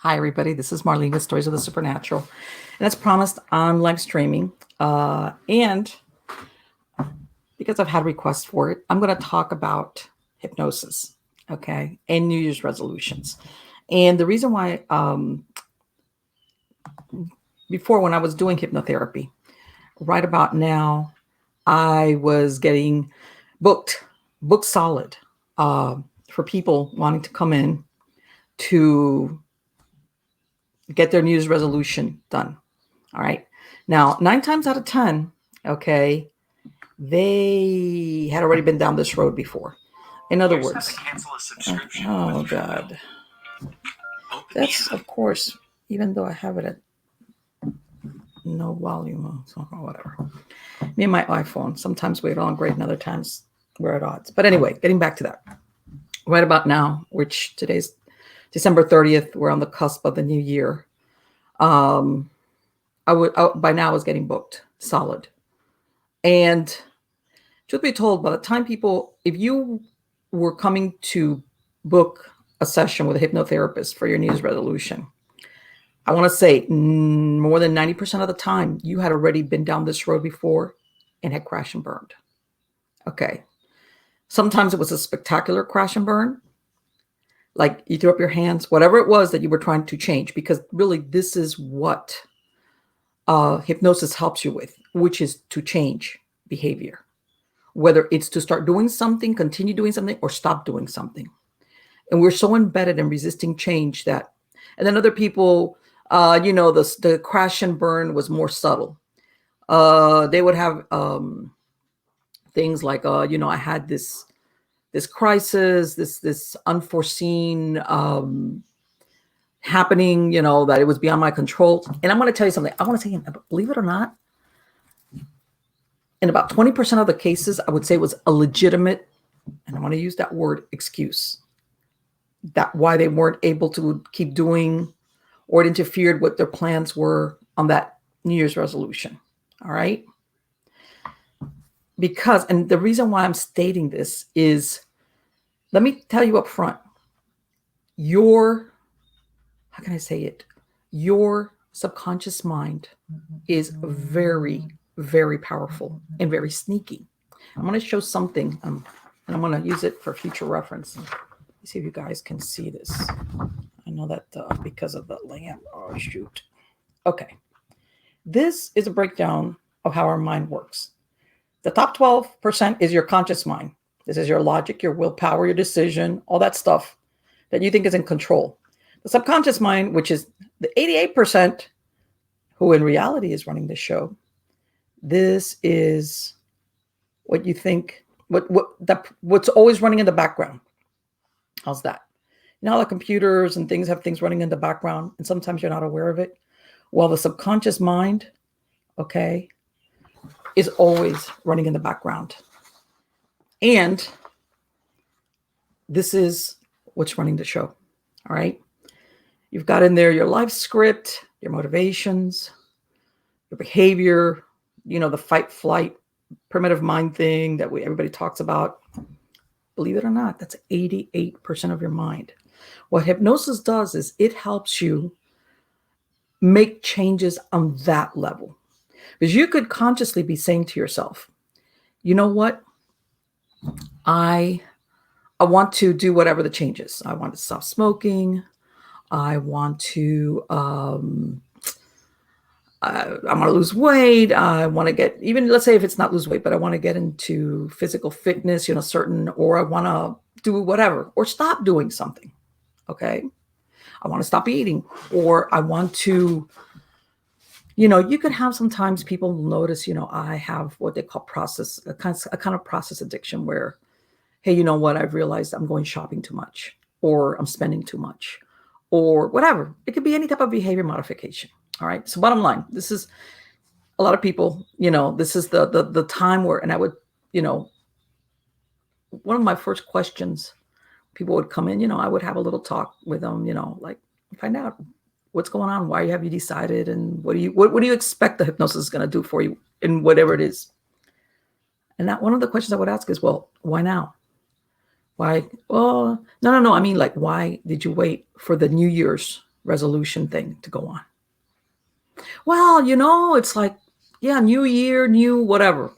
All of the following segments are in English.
Hi, everybody. This is Marlene with Stories of the Supernatural. And as promised, I'm live streaming. And because I've had requests for it, I'm going to talk about hypnosis, okay, and New Year's resolutions. And the reason why, before when I was doing hypnotherapy, right about now, I was getting booked solid for people wanting to come in to get their New Year's resolution done. All right. Now, 9 times out of 10, okay, they had already been down this road before. In other words, oh God, that's of course, even though I have it at no volume, so whatever. Me and my iPhone, sometimes we're on great and other times we're at odds. But anyway, getting back to that, right about now, which today's December 30th, we're on the cusp of the new year. By now I was getting booked solid. And truth be told, by the time people, if you were coming to book a session with a hypnotherapist for your New Year's resolution, I want to say more than 90% of the time, you had already been down this road before and had crashed and burned. Okay. Sometimes it was a spectacular crash and burn, like you threw up your hands, whatever it was that you were trying to change, because really this is what hypnosis helps you with, which is to change behavior, whether it's to start doing something, continue doing something, or stop doing something. And we're so embedded in resisting change that, and then other people, the crash and burn was more subtle. They would have things like, I had this crisis, this unforeseen happening, that it was beyond my control. And I'm going to tell you something. I want to say, believe it or not, in about 20% of the cases, I would say it was a legitimate, and I want to use that word, excuse. That why they weren't able to keep doing, or it interfered with their plans were on that New Year's resolution. All right. Because, and the reason why I'm stating this is, let me tell you up front, how can I say it? Your subconscious mind is very, very powerful and very sneaky. I'm going to show something, and I'm going to use it for future reference. Let's see if you guys can see this. I know that because of the lamp. Oh, shoot. Okay. This is a breakdown of how our mind works. The top 12% is your conscious mind. This is your logic, your willpower, your decision, all that stuff that you think is in control. The subconscious mind, which is the 88%, who in reality is running the show. This is what you think, what's always running in the background. How's that? Now the computers and things have things running in the background, and sometimes you're not aware of it. Well, the subconscious mind, okay, is always running in the background. And this is what's running the show. All right. You've got in there your life script, your motivations, your behavior, the fight, flight, primitive mind thing that everybody talks about. Believe it or not, that's 88% of your mind. What hypnosis does is it helps you make changes on that level. Because you could consciously be saying to yourself, you know what? I want to do whatever the change is. I want to stop smoking. I want to I want to lose weight. I want to get, even let's say if it's not lose weight, but I want to get into physical fitness, or I want to do whatever, or stop doing something. Okay. I want to stop eating, or I want to, you could have sometimes people notice, I have what they call a kind of process addiction where, hey, you know what? I've realized I'm going shopping too much, or I'm spending too much, or whatever. It could be any type of behavior modification. All right. So bottom line, this is a lot of people, this is the time where, and I would, one of my first questions, people would come in, I would have a little talk with them, like find out what's going on. Why have you decided? And what do you expect the hypnosis is going to do for you in whatever it is? And that one of the questions I would ask is, well, why now? Why? Well, no. I mean, like, why did you wait for the New Year's resolution thing to go on. Well, it's like, yeah, new year, new whatever.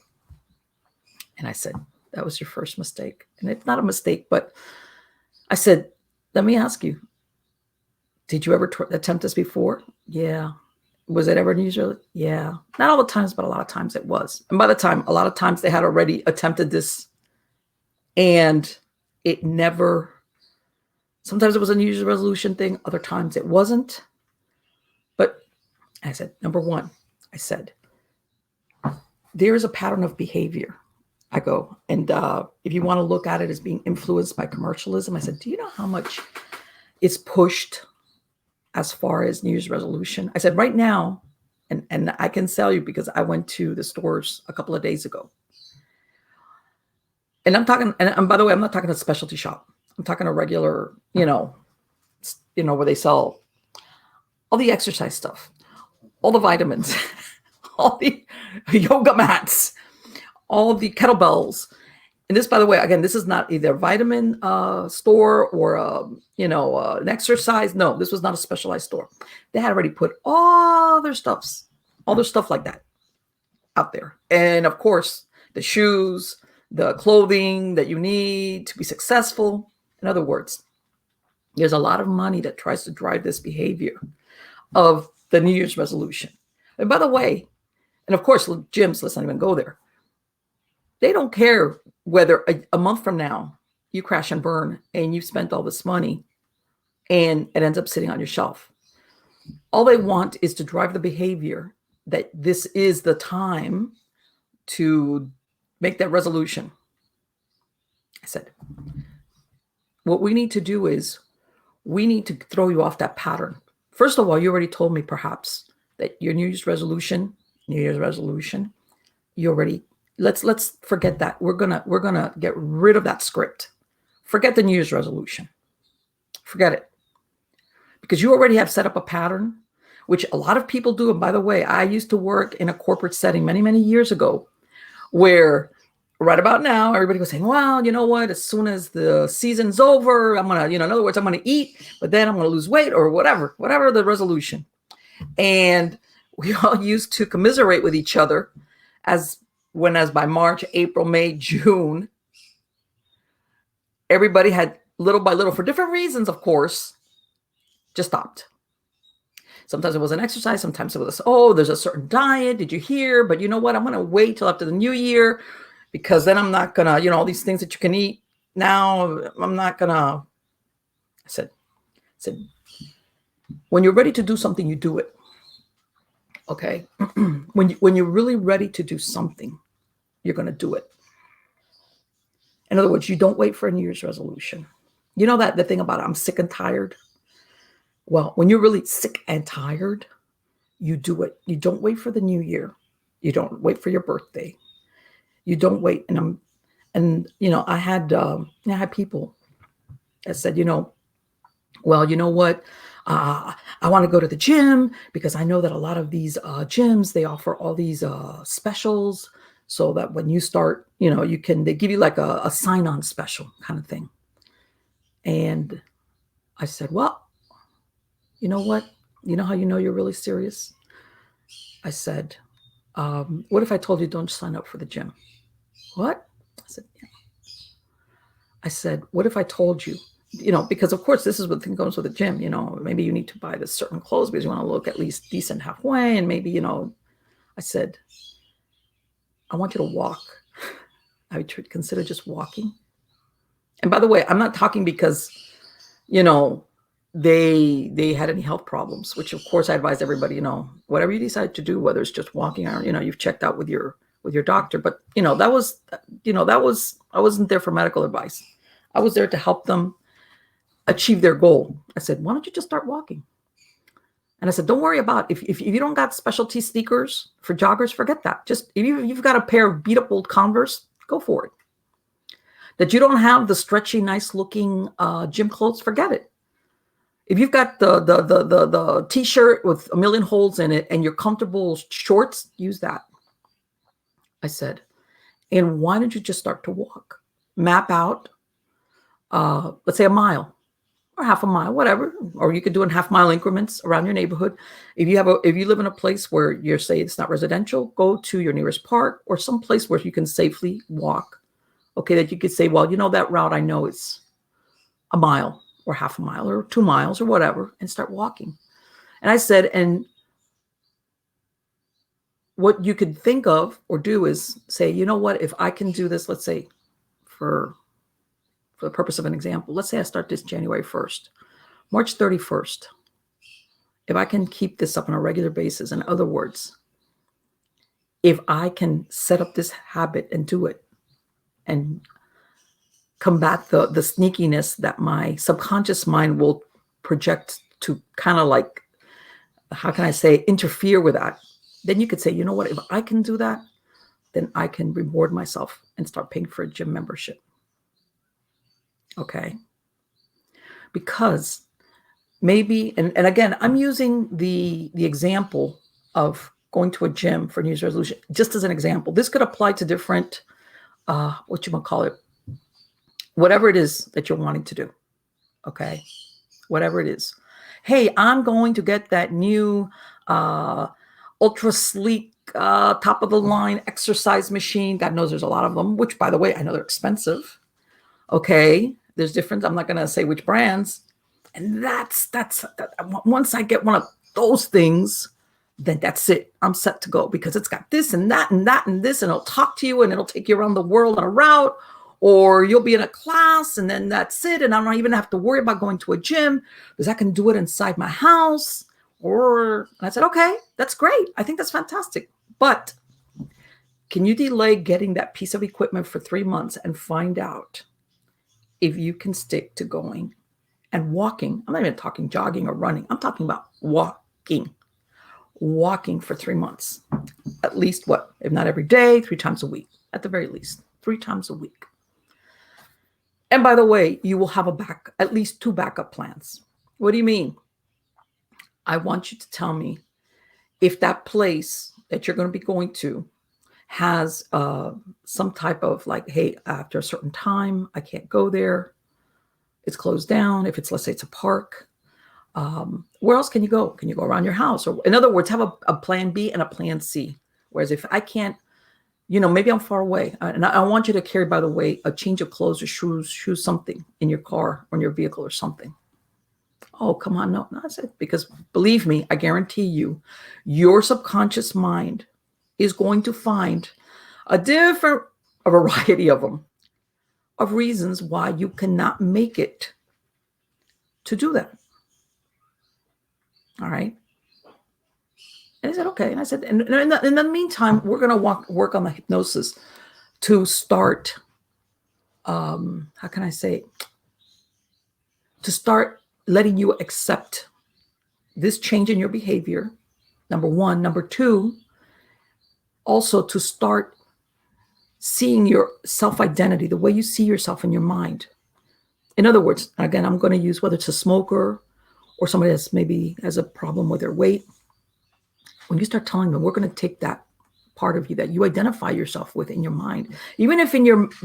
And I said, that was your first mistake. And it's not a mistake, but I said, let me ask you, did you ever attempt this before? Yeah. Was it ever unusual? Yeah. Not all the times, but a lot of times it was. And by the time, a lot of times they had already attempted this, and it never, sometimes it was a New Year's resolution thing. Other times it wasn't. But I said, number one, I said, there is a pattern of behavior. I go, and if you want to look at it as being influenced by commercialism, I said, do you know how much it's pushed as far as New Year's resolution? I said, right now, and I can tell you because I went to the stores a couple of days ago. And I'm talking, and by the way, I'm not talking a specialty shop. I'm talking a regular, where they sell all the exercise stuff, all the vitamins, all the yoga mats, all the kettlebells. And this, by the way, again, this is not either a vitamin store or an exercise. No, this was not a specialized store. They had already put all their stuff like that out there. And of course, the shoes, the clothing that you need to be successful. In other words, there's a lot of money that tries to drive this behavior of the New Year's resolution. And by the way, and of course, gyms, let's not even go there. They don't care whether a month from now you crash and burn and you've spent all this money and it ends up sitting on your shelf. All they want is to drive the behavior that this is the time to make that resolution. I said, what we need to do is we need to throw you off that pattern. First of all, you already told me perhaps that your New Year's resolution, you already, let's forget that. We're gonna get rid of that script. Forget the New Year's resolution. Forget it. Because you already have set up a pattern, which a lot of people do. And by the way, I used to work in a corporate setting many, many years ago, where right about now, everybody was saying, well, you know what, as soon as the season's over, I'm going to, in other words, I'm going to eat, but then I'm going to lose weight or whatever the resolution. And we all used to commiserate with each other as by March, April, May, June, everybody had little by little, for different reasons, of course, just stopped. Sometimes it was an exercise. Sometimes it was, there's a certain diet. Did you hear? But you know what? I'm going to wait till after the new year, because then I'm not going to, all these things that you can eat now, I'm not going to. I said, when you're ready to do something, you do it. Okay. When you're really ready to do something, you're going to do it. In other words, you don't wait for a New Year's resolution. You know that the thing about I'm sick and tired? Well, when you're really sick and tired, you do it. You don't wait for the new year. You don't wait for your birthday. You don't wait. I had people that said, well, you know what? I want to go to the gym because I know that a lot of these gyms, they offer all these specials, so that when you start, they give you like a sign-on special kind of thing. And I said, well, you know what? You know how you know you're really serious? I said, what if I told you don't sign up for the gym? What? I said, yeah. I said, what if I told you, because of course this is what the thing goes with the gym, maybe you need to buy this certain clothes because you want to look at least decent halfway. And maybe, I said, I want you to walk. I would consider just walking. And by the way, I'm not talking because, they had any health problems, which of course I advise everybody, whatever you decide to do, whether it's just walking or, you've checked out with your doctor, but that was, I wasn't there for medical advice. I was there to help them achieve their goal. I said, why don't you just start walking? And I said, don't worry about if you don't got specialty sneakers for joggers, forget that. Just if you've got a pair of beat up old Converse, go for it. That you don't have the stretchy, nice looking gym clothes, forget it. If you've got the t-shirt with a million holes in it and your comfortable shorts, use that. I said, and why don't you just start to walk? Map out, let's say a mile. or half a mile, whatever. Or you could do in half-mile increments around your neighborhood. If you live in a place where you're say it's not residential, go to your nearest park or some place where you can safely walk. Okay, that you could say, well, that route I know is a mile or half a mile or 2 miles or whatever, and start walking. And I said, and what you could think of or do is say, you know what, if I can do this, let's say for the purpose of an example, let's say I start this January 1st, March 31st. If I can keep this up on a regular basis, in other words, if I can set up this habit and do it and combat the sneakiness that my subconscious mind will project to kind of like, how can I say, interfere with that, then you could say, you know what, if I can do that, then I can reward myself and start paying for a gym membership. Okay. Because maybe, and again, I'm using the example of going to a gym for New Year's resolution just as an example. This could apply to different, what you might call it, whatever it is that you're wanting to do. Okay. Whatever it is. Hey, I'm going to get that new ultra sleek, top of the line exercise machine. God knows there's a lot of them, which by the way, I know they're expensive. Okay. There's different. I'm not going to say which brands. And that's once I get one of those things, then that's it. I'm set to go because it's got this and that and that and this, and it'll talk to you and it'll take you around the world on a route, or you'll be in a class and then that's it. And I don't even have to worry about going to a gym because I can do it inside my house. And I said, okay, that's great. I think that's fantastic. But can you delay getting that piece of equipment for 3 months and find out if you can stick to going and walking? I'm not even talking jogging or running. I'm talking about walking for 3 months. At least what? If not every day, 3 times a week. At the very least, 3 times a week. And by the way, you will have at least 2 backup plans. What do you mean? I want you to tell me if that place that you're going to be going to has some type of like, hey, after a certain time, I can't go there. It's closed down. If it's, let's say it's a park, where else can you go? Can you go around your house? Or in other words, have a plan B and a plan C. Whereas if I can't, maybe I'm far away. And I want you to carry, by the way, a change of clothes or shoes, something in your car or in your vehicle or something. Oh, come on. No, I said, because believe me, I guarantee you, your subconscious mind is going to find a variety of them, of reasons why you cannot make it to do that. All right. And I said, okay. And I said, and in the meantime, we're going to work on the hypnosis to start, how can I say, to start letting you accept this change in your behavior, number one. Number two, also to start seeing your self-identity, the way you see yourself in your mind. In other words, again, I'm going to use whether it's a smoker or somebody that's maybe has a problem with their weight. When you start telling them, we're going to take that part of you that you identify yourself with in your mind, even if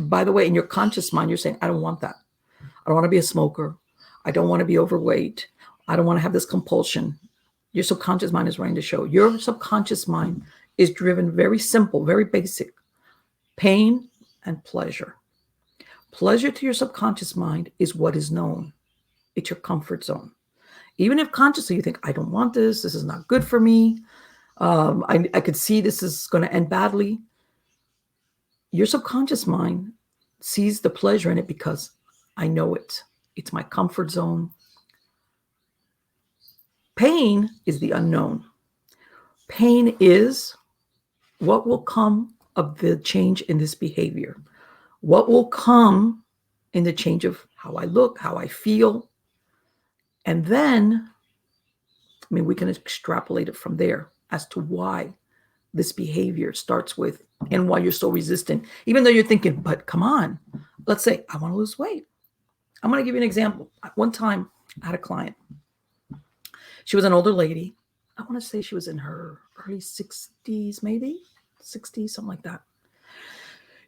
by the way, in your conscious mind, you're saying, I don't want that. I don't want to be a smoker. I don't want to be overweight. I don't want to have this compulsion. Your subconscious mind is running the show. Your subconscious mind is driven very simple, very basic. Pain and pleasure. Pleasure to your subconscious mind is what is known. It's your comfort zone. Even if consciously you think, I don't want this. This is not good for me. I could see this is going to end badly. Your subconscious mind sees the pleasure in it because I know it. It's my comfort zone. Pain is the unknown. Pain is what will come of the change in this behavior. What will come in the change of how I look, how I feel. And then, we can extrapolate it from there as to why this behavior starts with and why you're so resistant. Even though you're thinking, but come on, let's say I want to lose weight. I'm going to give you an example. One time I had a client. She was an older lady. I want to say she was in her early 60s, maybe 60s, something like that.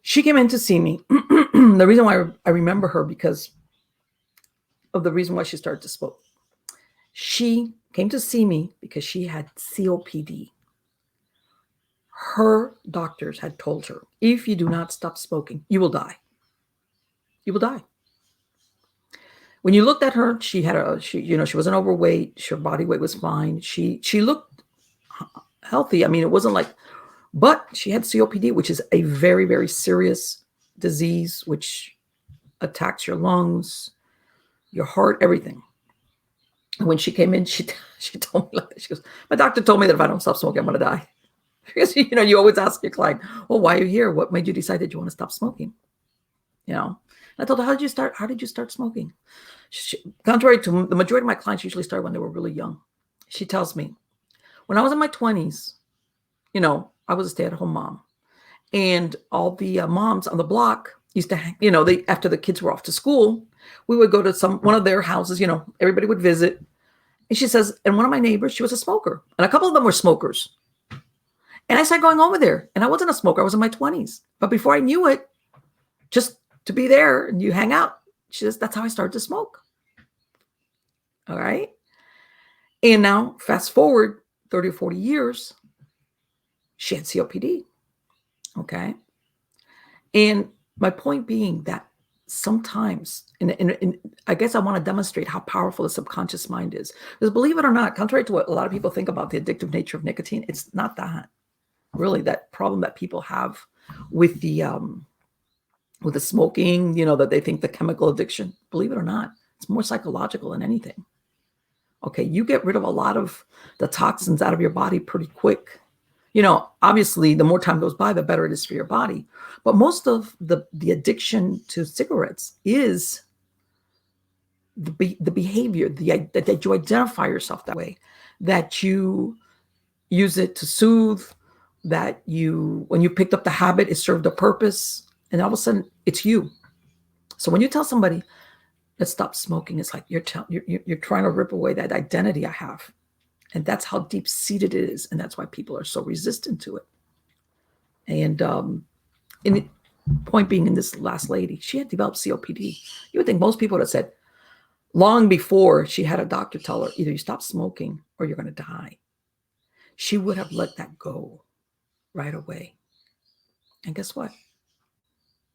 She came in to see me. The reason why I remember her, because of the reason why she started to smoke. She came to see me because she had COPD. Her doctors had told her, if you do not stop smoking, you will die. You will die. When you looked at her, she wasn't overweight. Her body weight was fine. She looked healthy. I mean, it wasn't like, but she had COPD, which is a very, very serious disease, which attacks your lungs, your heart, everything. And when she came in, she told me like this. She goes, my doctor told me that if I don't stop smoking, I'm going to die. Because, you always ask your client, well, why are you here? What made you decide that you want to stop smoking? And I told her, how did you start smoking? Contrary to the majority of my clients usually start when they were really young. She tells me, when I was in my 20s, I was a stay-at-home mom. And all the moms on the block used to hang, after the kids were off to school, we would go to one of their houses, everybody would visit. And she says, and one of my neighbors, she was a smoker. And a couple of them were smokers. And I started going over there. And I wasn't a smoker. I was in my 20s. But before I knew it, just to be there and you hang out, she says, that's how I started to smoke. All right. And now fast forward 30 or 40 years, she had COPD. Okay. And my point being that sometimes, and I guess I want to demonstrate how powerful the subconscious mind is. Because believe it or not, contrary to what a lot of people think about the addictive nature of nicotine, it's not that. Really, that problem that people have with the smoking, that they think the chemical addiction, believe it or not, it's more psychological than anything. Okay, you get rid of a lot of the toxins out of your body pretty quick. Obviously, the more time goes by, the better it is for your body. But most of the addiction to cigarettes is the behavior, that you identify yourself that way, that you use it to soothe, that when you picked up the habit, it served a purpose, and all of a sudden, it's you. So when you tell somebody, let's stop smoking, it's like you're trying to rip away that identity I have. And that's how deep-seated it is. And that's why people are so resistant to it. And in the point being, in this last lady, she had developed COPD. You would think most people would have said, long before she had a doctor tell her, either you stop smoking or you're going to die. She would have let that go right away. And guess what?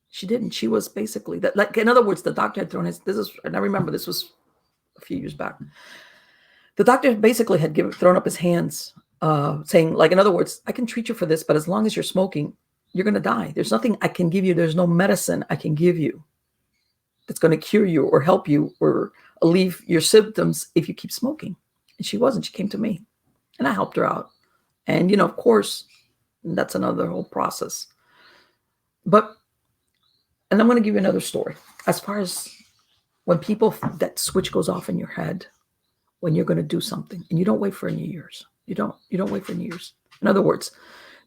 She didn't. She was basically that. Like, in other words, the doctor had thrown and I remember this was a few years back. The doctor basically had thrown up his hands, saying, like, in other words, I can treat you for this, but as long as you're smoking, you're going to die. There's nothing I can give you. There's no medicine I can give you that's going to cure you or help you or alleviate your symptoms if you keep smoking. And she wasn't. She came to me, and I helped her out. And, of course, that's another whole process. And I'm going to give you another story. As far as when that switch goes off in your head, when you're going to do something, and you don't wait for New Year's. You don't wait for New Year's. In other words,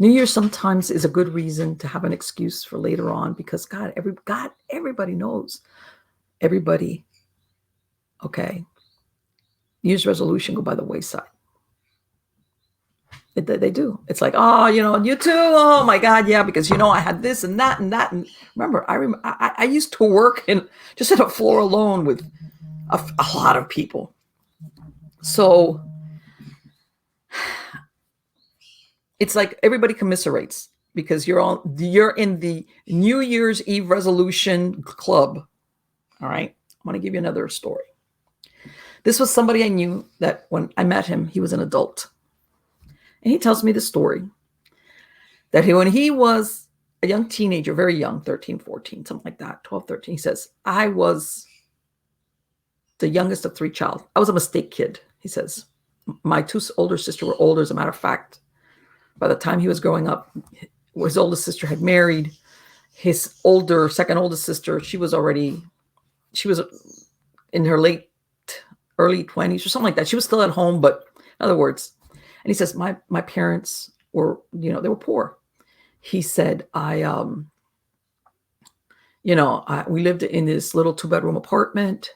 New Year's sometimes is a good reason to have an excuse for later on, because everybody knows. Everybody, okay, New Year's resolution go by the wayside. They do. It's like, oh, you too. Oh my God, yeah, because I had this and that and that. And remember, I used to work just at a floor alone with a lot of people. So it's like everybody commiserates because you're in the New Year's Eve resolution club. All right. I want to give you another story. This was somebody I knew that when I met him, he was an adult. And he tells me the story that when he was a young teenager, very young, 13, 14, something like that, 12, 13, he says, I was the youngest of 3 children. I was a mistake kid, he says. My 2 older sisters were older. As a matter of fact, by the time he was growing up, his oldest sister had married. His second oldest sister, she was in her early 20s or something like that. She was still at home, but in other words, and he says, my parents were, they were poor. He said, we lived in this little 2-bedroom apartment.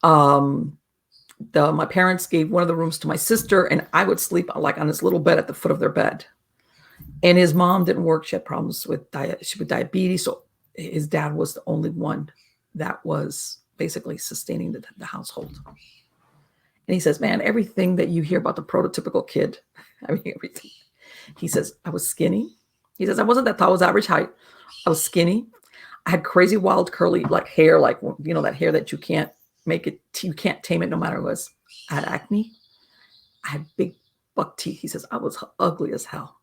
My parents gave one of the rooms to my sister, and I would sleep like on this little bed at the foot of their bed. And his mom didn't work. She had problems with diabetes. So his dad was the only one that was basically sustaining the household. And he says, man, everything that you hear about the prototypical kid, I mean, everything. He says, I was skinny. He says, I wasn't that tall, I was average height. I was skinny. I had crazy, wild, curly, like hair, like, you know, that hair that you can't make it, you can't tame it no matter what. I had acne. I had big buck teeth. He says, I was ugly as hell.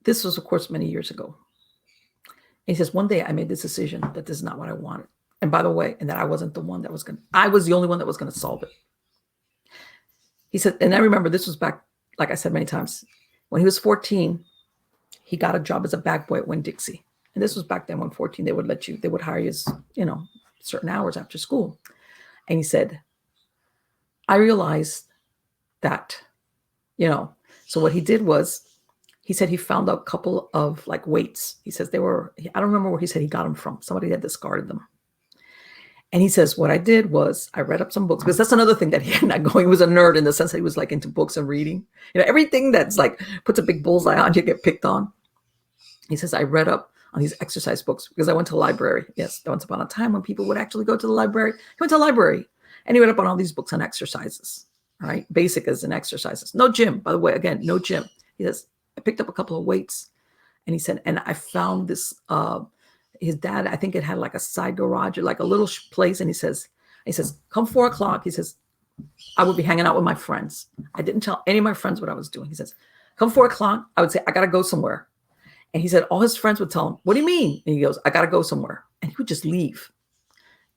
This was, of course, many years ago. And he says, one day I made this decision that this is not what I wanted. And by the way, and that I wasn't the one that was I was the only one that was going to solve it. He said, and I remember this was back, like I said many times, when he was 14, he got a job as a bag boy at Winn-Dixie. And this was back then when 14, they would hire you as, you know, certain hours after school. And he said, I realized that, you know, so what he did was, he said he found a couple of like weights. He says they were, I don't remember where he said he got them from. Somebody had discarded them. And he says, what I did was I read up some books, because that's another thing that he had not going. He was a nerd in the sense that he was like into books and reading. You know, everything that's like puts a big bullseye on you get picked on. He says, I read up on these exercise books because I went to the library. Yes, once upon a time when people would actually go to the library. He went to the library and he read up on all these books on exercises, right? Basic as in exercises. No gym, by the way, again, no gym. He says, I picked up a couple of weights, and he said, and I found this, his dad, I think it had like a side garage or like a little place. And he says, come 4 o'clock. He says, I would be hanging out with my friends. I didn't tell any of my friends what I was doing. He says, come 4 o'clock. I would say, I got to go somewhere. And he said, all his friends would tell him, what do you mean? And he goes, I got to go somewhere. And he would just leave.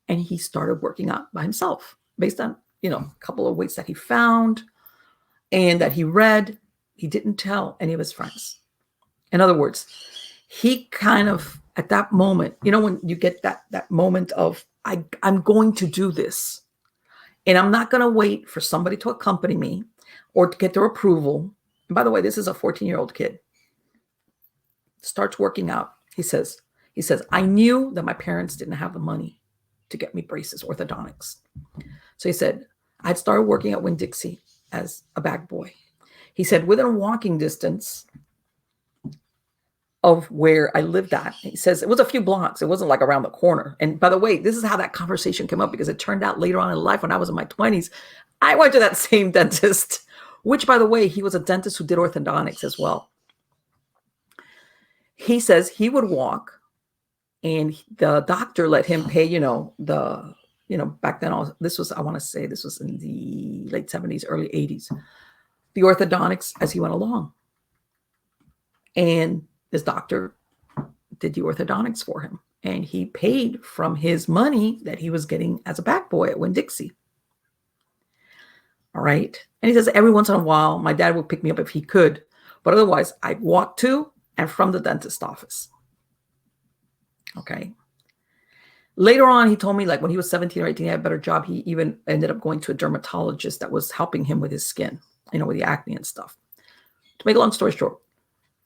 And he started working out by himself based on, you know, a couple of weights that he found and that he read. He didn't tell any of his friends. In other words, he kind of, at that moment, you know, when you get that moment of, I'm going to do this, and I'm not going to wait for somebody to accompany me or to get their approval. And by the way, this is a 14-year-old kid. Starts working out. He says, I knew that my parents didn't have the money to get me braces, orthodontics. So he said, I'd started working at Winn-Dixie as a bag boy. He said, within walking distance of where I lived at, he says, it was a few blocks. It wasn't like around the corner. And by the way, this is how that conversation came up, because it turned out later on in life when I was in my 20s, I went to that same dentist, which, by the way, he was a dentist who did orthodontics as well. He says he would walk, and the doctor let him pay, back then, this was, I want to say this was in the late 70s, early 80s, the orthodontics as he went along. And this doctor did the orthodontics for him, and he paid from his money that he was getting as a back boy at Winn-Dixie. All right. And he says, every once in a while, my dad would pick me up if he could, but otherwise I'd walk to and from the dentist office. Okay. Later on, he told me, like when he was 17 or 18, he had a better job. He even ended up going to a dermatologist that was helping him with his skin, with the acne and stuff. To make a long story short,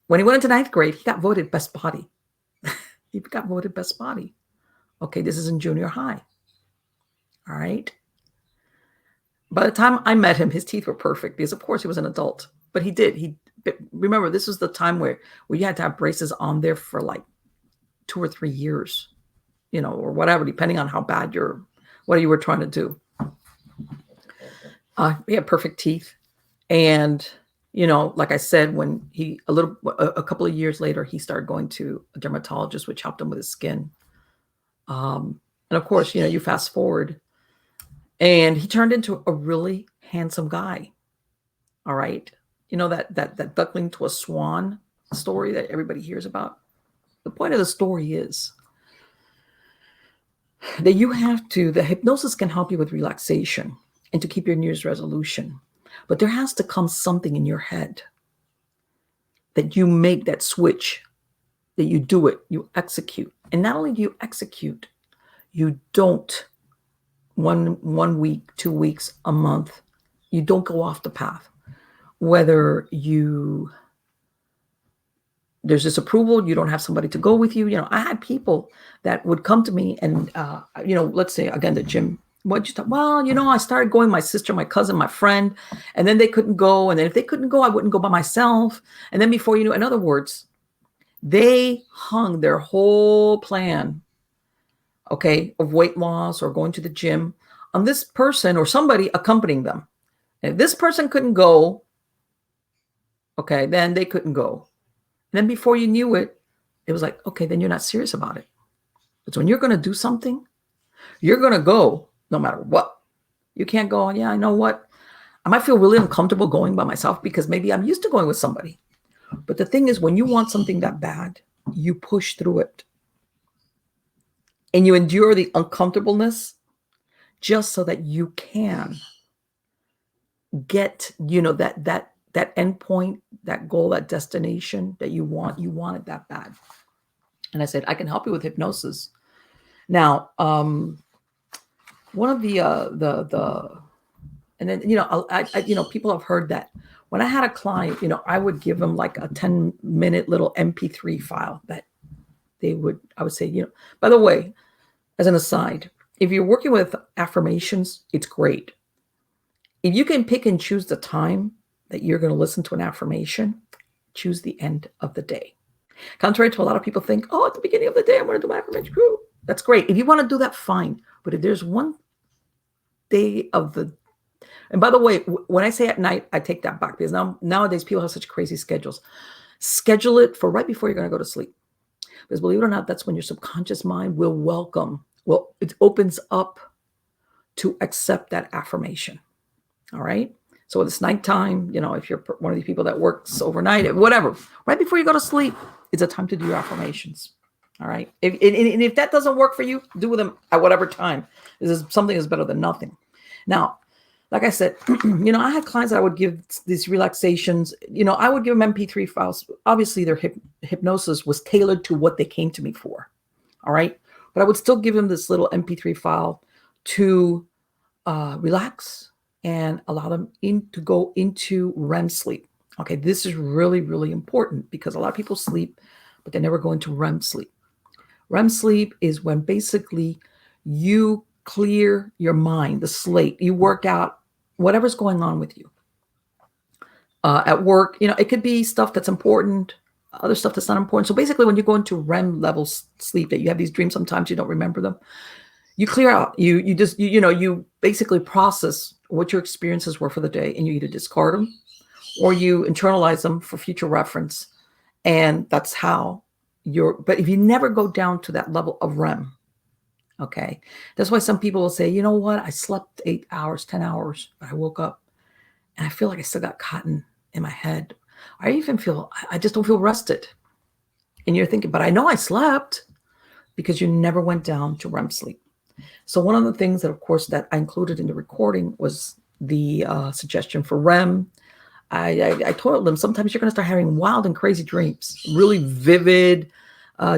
when he went into 9th grade, he got voted best body. He got voted best body. Okay, this is in junior high. All right. By the time I met him, his teeth were perfect because, of course, he was an adult. But remember, this was the time where you had to have braces on there for like 2 or 3 years, or whatever, depending on how bad what you were trying to do. He had perfect teeth. And, like I said, when a couple of years later, he started going to a dermatologist, which helped him with his skin. And of course, you fast forward, and he turned into a really handsome guy. All right. That duckling to a swan story that everybody hears about. The point of the story is that the hypnosis can help you with relaxation and to keep your New Year's resolution. But there has to come something in your head that you make that switch, that you do it, you execute. And not only do you execute, you don't 1 week, 2 weeks, a month, you don't go off the path. Whether there's disapproval, you don't have somebody to go with you. I had people that would come to me and, let's say, again, the gym. What'd you talk? Well, I started going, my sister, my cousin, my friend, and then they couldn't go. And then if they couldn't go, I wouldn't go by myself. And then before you know, in other words, they hung their whole plan okay, of weight loss or going to the gym on this person or somebody accompanying them. And if this person couldn't go, okay, then they couldn't go. And then before you knew it, it was like, okay, then you're not serious about it. But when you're going to do something, you're going to go no matter what. You can't go, yeah, I know what. I might feel really uncomfortable going by myself because maybe I'm used to going with somebody. But the thing is, when you want something that bad, you push through it. And you endure the uncomfortableness just so that you can get, that end point, that goal, that destination that you want. You want it that bad. And I said, I can help you with hypnosis. Now, one of and then, people have heard that when I had a client, I would give them like a 10-minute little MP3 file that I would say, by the way, as an aside, if you're working with affirmations, it's great. If you can pick and choose the time that you're going to listen to an affirmation, choose the end of the day. Contrary to a lot of people think, oh, at the beginning of the day, I'm going to do my affirmation. That's great. If you want to do that, fine. But if there's one day and by the way, when I say at night, I take that back because nowadays people have such crazy schedules. Schedule it for right before you're going to go to sleep. Because believe it or not, that's when your subconscious mind it opens up to accept that affirmation. All right. So it's nighttime, if you're one of these people that works overnight, whatever, right before you go to sleep, it's a time to do your affirmations. All right. If that doesn't work for you, do them at whatever time. Something is better than nothing. Now, like I said, I had clients that I would give these relaxations. I would give them MP3 files. Obviously, their hypnosis was tailored to what they came to me for. All right. But I would still give them this little MP3 file to relax and allow them to go into REM sleep. Okay. This is really, really important because a lot of people sleep, but they never go into REM sleep. REM sleep is when basically you clear your mind, the slate, you work out whatever's going on with you. At work, it could be stuff that's important, other stuff that's not important. So basically when you go into REM level sleep, that you have these dreams, sometimes you don't remember them. You clear out, you basically process what your experiences were for the day, and you either discard them or you internalize them for future reference. And that's how but if you never go down to that level of REM, okay, that's why some people will say, you know what, I slept 8 hours, 10 hours, but I woke up and I feel like I still got cotton in my head. I just don't feel rested. And you're thinking, but I know I slept, because you never went down to REM sleep. So one of the things that, of course, that I included in the recording was the suggestion for REM. I told them sometimes you're going to start having wild and crazy dreams, really vivid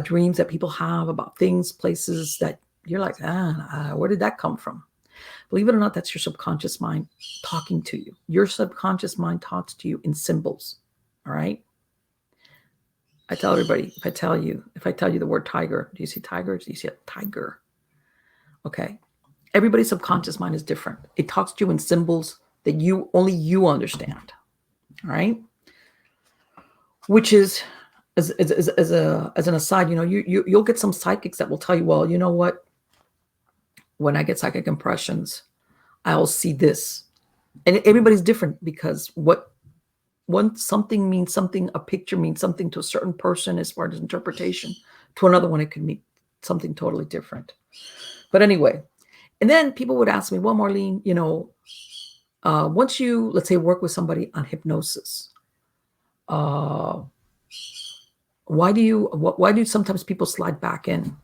dreams that people have about things, places that you're like, where did that come from? Believe it or not, that's your subconscious mind talking to you. Your subconscious mind talks to you in symbols. All right. I tell everybody, if I tell you the word tiger, do you see tiger? Do you see a tiger? Okay. Everybody's subconscious mind is different. It talks to you in symbols that only you understand. All right. Which is, as an aside, you'll get some psychics that will tell you, well, you know what? When I get psychic impressions, I'll see this. And everybody's different, because something means something, a picture means something to a certain person as far as interpretation. To another one, it could mean something totally different. But anyway, and then people would ask me, well, Marlene, once you, let's say, work with somebody on hypnosis, why do sometimes people slide back in?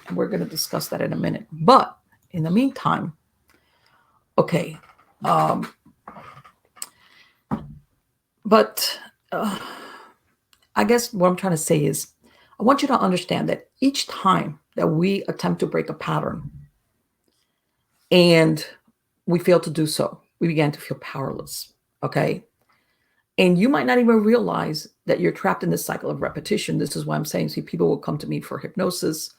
And we're going to discuss that in a minute. But in the meantime, okay. I guess what I'm trying to say is, I want you to understand that each time that we attempt to break a pattern and we fail to do so, we began to feel powerless. Okay. And you might not even realize that you're trapped in this cycle of repetition. This is why I'm saying, see, people will come to me for hypnosis,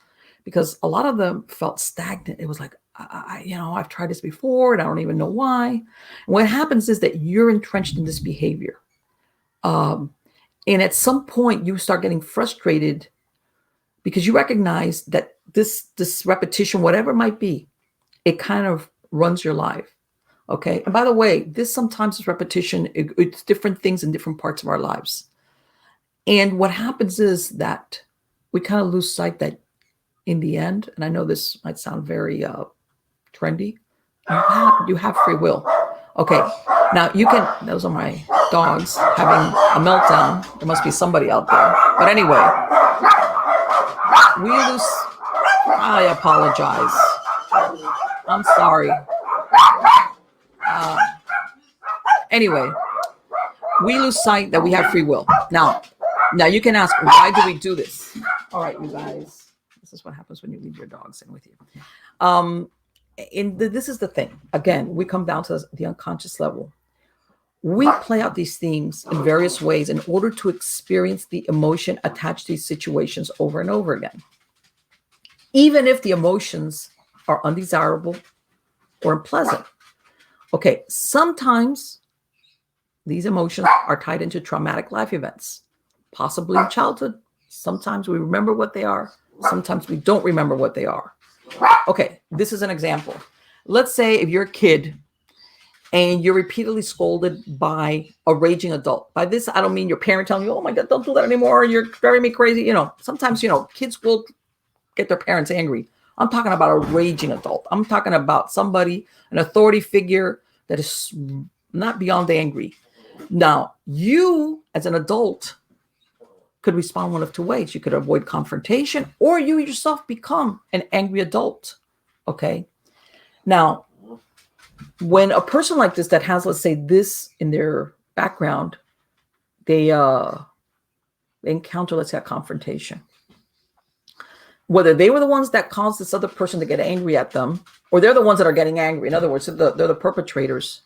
because a lot of them felt stagnant. It was like, I've tried this before and I don't even know why. And what happens is that you're entrenched in this behavior. And at some point you start getting frustrated because you recognize that this repetition, whatever it might be, it kind of runs your life. Okay. And by the way, this sometimes is repetition. It's different things in different parts of our lives. And what happens is that we kind of lose sight that in the end, and I know this might sound very trendy, you have free will. Okay. Now you can, those are my dogs having a meltdown. There must be somebody out there. But anyway, we lose, I apologize. I'm sorry. Anyway, we lose sight that we have free will. Now you can ask, why do we do this? All right, you guys, this is what happens when you leave your dogs in with you. This is the thing. Again, we come down to the unconscious level. We play out these themes in various ways in order to experience the emotion attached to these situations over and over again. Even if the emotions are undesirable or unpleasant. Okay, sometimes these emotions are tied into traumatic life events, possibly in childhood. Sometimes we remember what they are. Sometimes we don't remember what they are. Okay, this is an example. Let's say if you're a kid and you're repeatedly scolded by a raging adult. By this, I don't mean your parent telling you, oh my God, don't do that anymore. You're driving me crazy. Sometimes, kids will get their parents angry. I'm talking about a raging adult. I'm talking about somebody, an authority figure that is not beyond angry. Now, you as an adult could respond one of two ways. You could avoid confrontation, or you yourself become an angry adult. Okay. Now, when a person like this that has, let's say, this in their background, they encounter, let's say, a confrontation. Whether they were the ones that caused this other person to get angry at them, or they're the ones that are getting angry. In other words, they're the perpetrators.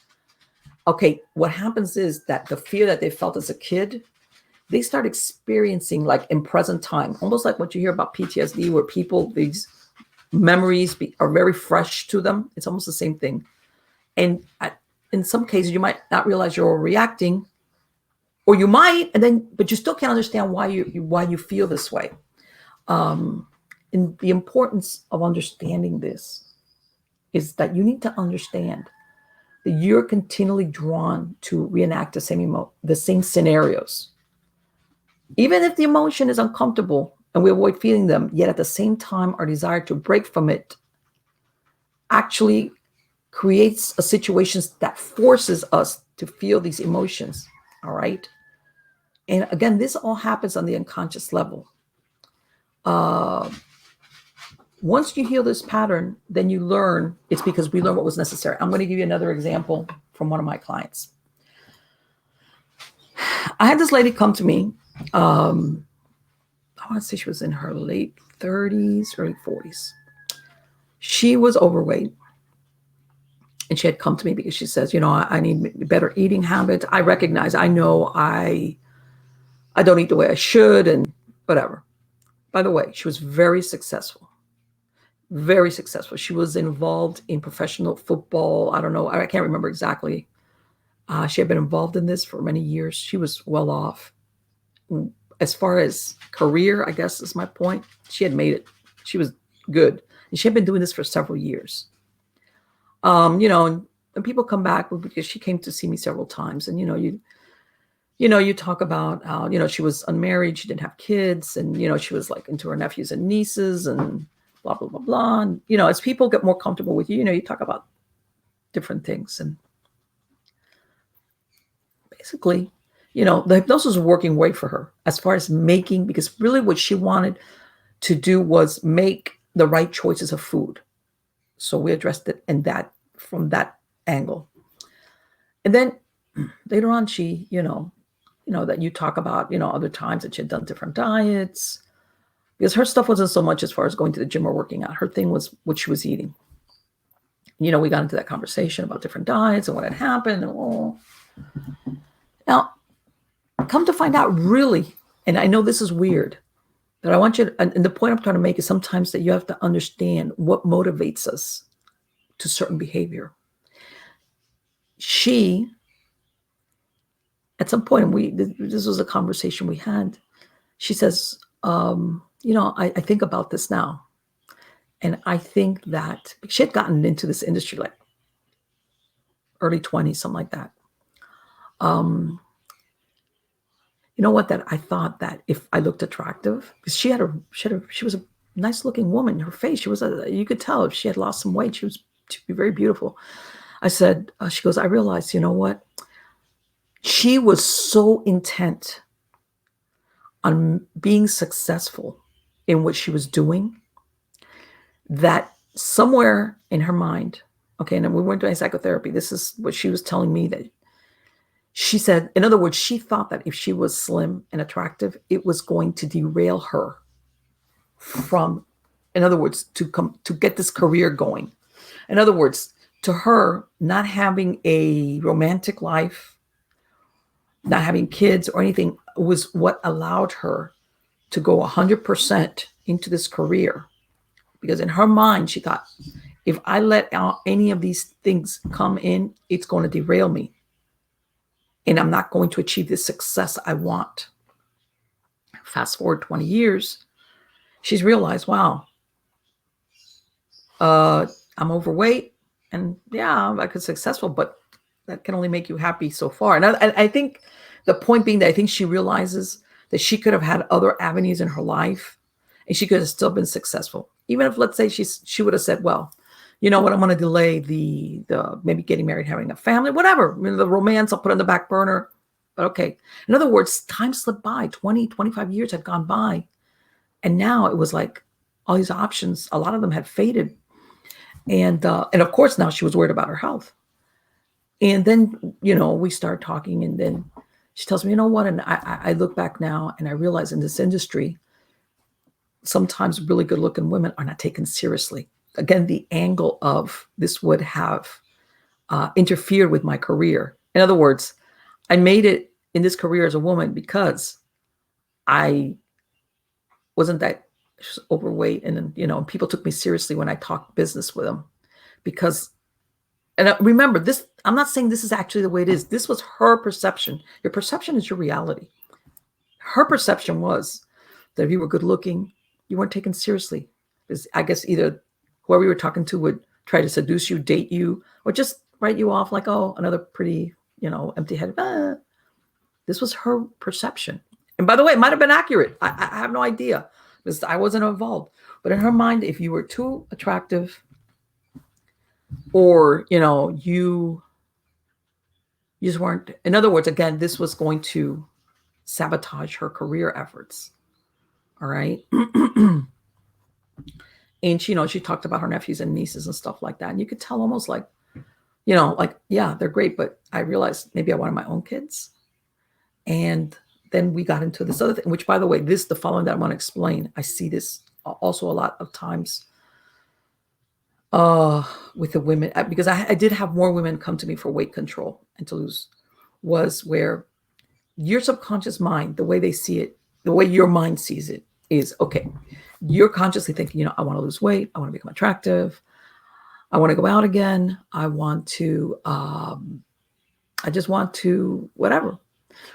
Okay, what happens is that the fear that they felt as a kid, they start experiencing like in present time, almost like what you hear about PTSD, where people, these memories are very fresh to them. It's almost the same thing. And in some cases, you might not realize you're reacting, or you might, but you still can't understand why you feel this way. And the importance of understanding this is that you need to understand that you're continually drawn to reenact the same scenarios. Even if the emotion is uncomfortable and we avoid feeling them, yet at the same time, our desire to break from it actually creates a situation that forces us to feel these emotions. All right. And again, this all happens on the unconscious level. Once you heal this pattern, then you learn it's because we learn what was necessary. I'm going to give you another example from one of my clients. I had this lady come to me. I want to say she was in her late 30s, early 40s. She was overweight. And she had come to me because she says, I need better eating habits. I know I don't eat the way I should and whatever. By the way, she was very successful. Very successful. She was involved in professional football. I don't know. I can't remember exactly. She had been involved in this for many years. She was well off. As far as career, I guess is my point. She had made it. She was good. And she had been doing this for several years. And people come back because she came to see me several times. And, you talk about how, she was unmarried. She didn't have kids. And, she was like into her nephews and nieces and blah, blah, blah, blah. And, as people get more comfortable with you, you talk about different things. And basically, the hypnosis was working great for her as far as because really what she wanted to do was make the right choices of food. So we addressed it from that angle. And then later on, she, that you talk about, other times that she had done different diets, because her stuff wasn't so much as far as going to the gym or working out. Her thing was what she was eating. We got into that conversation about different diets and what had happened. Now, come to find out, really, and I know this is weird, but I want you to, and the point I'm trying to make is sometimes that you have to understand what motivates us to certain behavior. She, at some point, this was a conversation we had. She says, I think about this now. And I think that she had gotten into this industry like early 20s, something like that. You know what? That I thought that if I looked attractive, because she was a nice looking woman. Her face, you could tell if she had lost some weight, she'd be very beautiful. I said, she goes, I realized, you know what? She was so intent on being successful in what she was doing that somewhere in her mind, okay, and we weren't doing psychotherapy. This is what she was telling me, that she said, in other words, she thought that if she was slim and attractive, it was going to derail her from, in other words, to get this career going. In other words, to her, not having a romantic life, not having kids or anything was what allowed her to go 100% into this career. Because in her mind, she thought, if I let out any of these things come in, it's going to derail me. And I'm not going to achieve the success I want. Fast forward 20 years, she's realized, wow, I'm overweight. And yeah, I could successful, but that can only make you happy so far. And I think the point being that I think she realizes that she could have had other avenues in her life and she could have still been successful. Even if, let's say, she would have said, well, you know what, I'm going to delay the maybe getting married, having a family, whatever. I mean, the romance I'll put on the back burner. But okay. In other words, time slipped by. 20, 25 years had gone by. And now it was like all these options, a lot of them had faded. And of course, now she was worried about her health. And then, we start talking, and then she tells me, you know what? And I look back now and I realize in this industry, sometimes really good looking women are not taken seriously. Again, the angle of this would have interfered with my career. In other words, I made it in this career as a woman because I wasn't that overweight. And then, people took me seriously when I talked business with them because, and remember this, I'm not saying this is actually the way it is. This was her perception. Your perception is your reality. Her perception was that if you were good looking, you weren't taken seriously. Because I guess either whoever you were talking to would try to seduce you, date you, or just write you off like, oh, another pretty, empty-headed. This was her perception. And by the way, it might have been accurate. I have no idea because I wasn't involved. But in her mind, if you were too attractive or, you just weren't, in other words, again, this was going to sabotage her career efforts. All right. And she talked about her nephews and nieces and stuff like that. And you could tell almost like, yeah, they're great. But I realized maybe I wanted my own kids. And then we got into this other thing, which, by the way, the following that I want to explain, I see this also a lot of times with the women, because I did have more women come to me for weight control and to lose, was where your subconscious mind, the way they see it, the way your mind sees it is, okay, you're consciously thinking, I want to lose weight. I want to become attractive. I want to go out again. I want to, I just want to, whatever.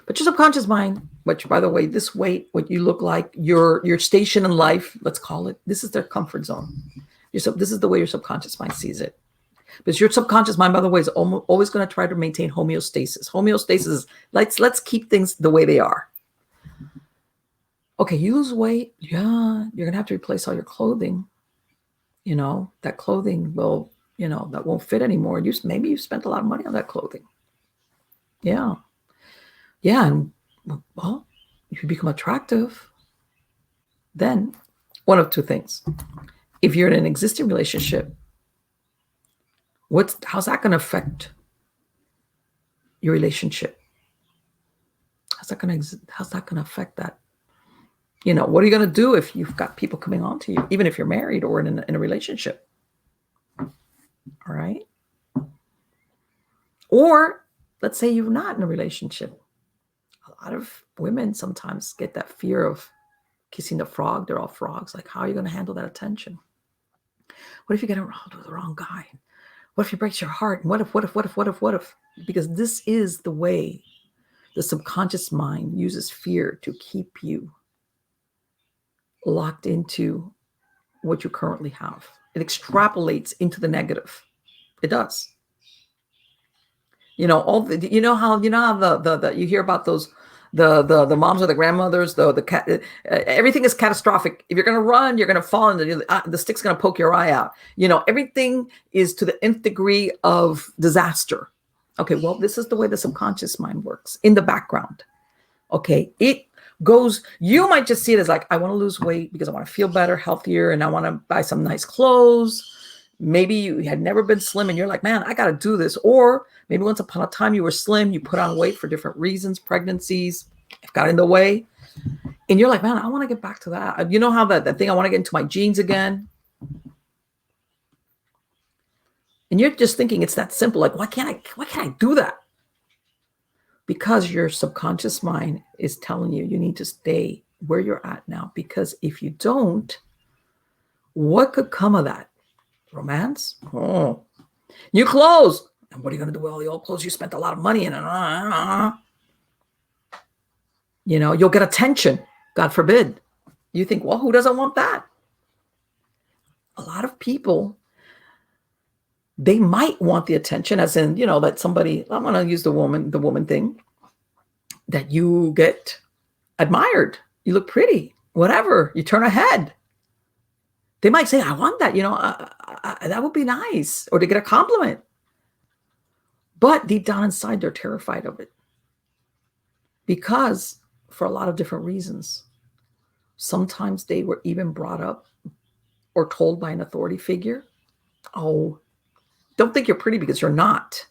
But your subconscious mind, which, by the way, this weight, what you look like, your station in life, let's call it, this is their comfort zone. This is the way your subconscious mind sees it. Because your subconscious mind, by the way, is always going to try to maintain homeostasis. Homeostasis is, let's keep things the way they are. Okay, you lose weight. Yeah, you're going to have to replace all your clothing. That clothing will, that won't fit anymore. Maybe you spent a lot of money on that clothing. Yeah. Yeah, and well, if you become attractive, then one of two things. If you're in an existing relationship, how's that going to affect your relationship? How's that going to affect that? What are you going to do if you've got people coming on to you, even if you're married or in a relationship? All right. Or let's say you're not in a relationship. A lot of women sometimes get that fear of kissing the frog. They're all frogs. Like, how are you going to handle that attention? What if you get involved with the wrong guy? What if he breaks your heart? And what if? Because this is the way the subconscious mind uses fear to keep you locked into what you currently have. It extrapolates into the negative. It does. You know, all the, you know how the you hear about those the moms or the grandmothers, everything is catastrophic. If you're going to run, you're going to fall, and the stick's going to poke your eye out. You know, everything is to the nth degree of disaster. Okay, well, this is the way the subconscious mind works in the background. Okay, it goes, you might just see it as like, I want to lose weight because I want to feel better, healthier, and I want to buy some nice clothes. Maybe you had never been slim and you're like, man, I got to do this. Or maybe once upon a time you were slim, you put on weight for different reasons, pregnancies got in the way. And you're like, man, I want to get back to that. You know how that thing, I want to get into my jeans again. And you're just thinking it's that simple. Like, why can't I do that? Because your subconscious mind is telling you need to stay where you're at now. Because if you don't, what could come of that? Romance? Oh, new clothes. And what are you going to do with all the old clothes you spent a lot of money in? You know, you'll get attention. God forbid. You think, well, who doesn't want that? A lot of people, they might want the attention, as in, you know, that somebody, I'm going to use the woman thing, that you get admired. You look pretty, whatever. You turn ahead. They might say, I want that, you know, that would be nice. Or to get a compliment. But deep down inside, they're terrified of it. Because for a lot of different reasons. Sometimes they were even brought up or told by an authority figure, oh, don't think you're pretty because you're not.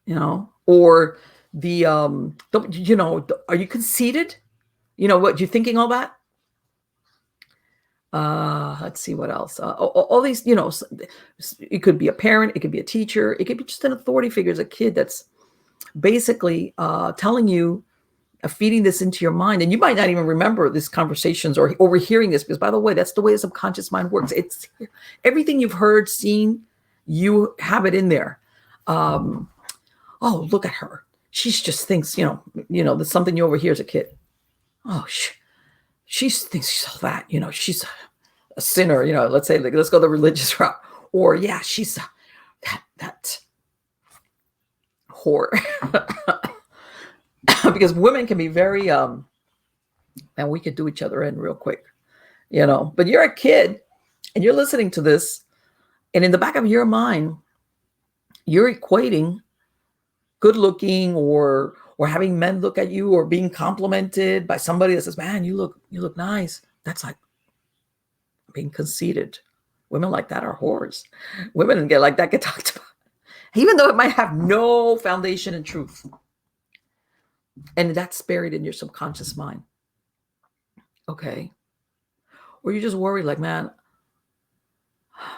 You know, or don't, you know, are you conceited? You know, what, you thinking all that? Let's see what else. All these, you know, it could be a parent, it could be a teacher, it could be just an authority figure as a kid that's basically telling you, feeding this into your mind. And you might not even remember these conversations or overhearing this, because by the way, that's the way the subconscious mind works. It's everything you've heard, seen, you have it in there. Oh, look at her. She just thinks, you know, there's something you overhear as a kid. Oh, she thinks she's all that, you know, she's a sinner, you know, let's say, like, let's go the religious route. Or yeah, she's that whore. Because women can be very, and we could do each other in real quick, you know, but you're a kid and you're listening to this, and in the back of your mind, you're equating good looking or having men look at you or being complimented by somebody that says, man, you look nice. That's like being conceited. Women like that are whores. Women get like that get talked about, even though it might have no foundation in truth. And that's buried in your subconscious mind. Okay. Or you just worry like, man,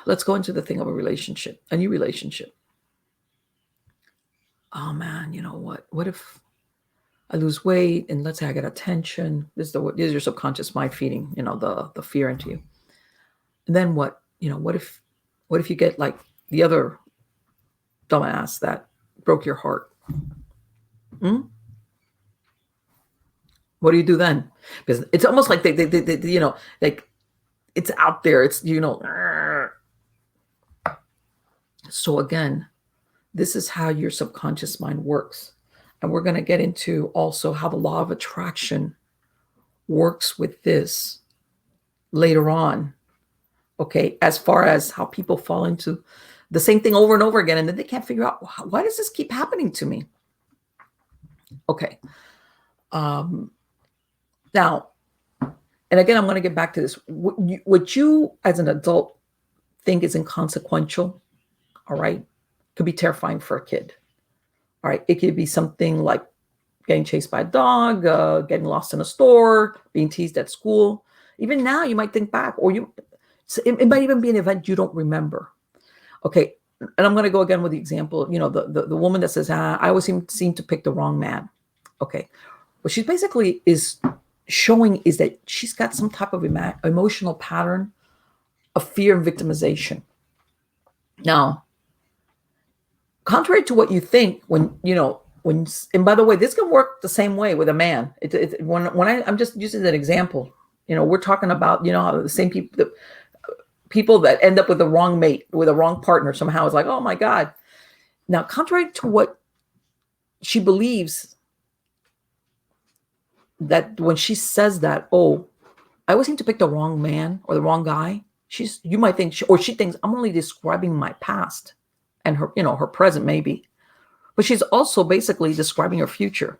let's go into the thing of a relationship, a new relationship. Oh man, you know what? What if I lose weight and let's say I get attention? This is your subconscious mind feeding, you know, the fear into you. And then what? You know, what if you get like the other dumbass that broke your heart? What do you do then? Because it's almost like they you know, like it's out there. It's, you know. So again, this is how your subconscious mind works. And we're going to get into also how the law of attraction works with this later on. Okay, as far as how people fall into the same thing over and over again, and then they can't figure out, why does this keep happening to me? Okay. Now, and again, I'm going to get back to this. What you as an adult think is inconsequential, all right, could be terrifying for a kid. All right, it could be something like getting chased by a dog, getting lost in a store, being teased at school. Even now, you might think back, or it might even be an event you don't remember. Okay, and I'm going to go again with the example, you know, the woman that says, I always seem to pick the wrong man. Okay, what she basically is showing is that she's got some type of emotional pattern of fear and victimization. Now, contrary to what you think, and by the way, this can work the same way with a man. I'm just using an example. We're talking about, how the same people, the people that end up with the wrong mate, with a wrong partner somehow is like, oh my God. Now, contrary to what she believes, that when she says that, oh, I always seem to pick the wrong man or the wrong guy. You might think, she thinks I'm only describing my past and her, her present maybe, but she's also basically describing her future,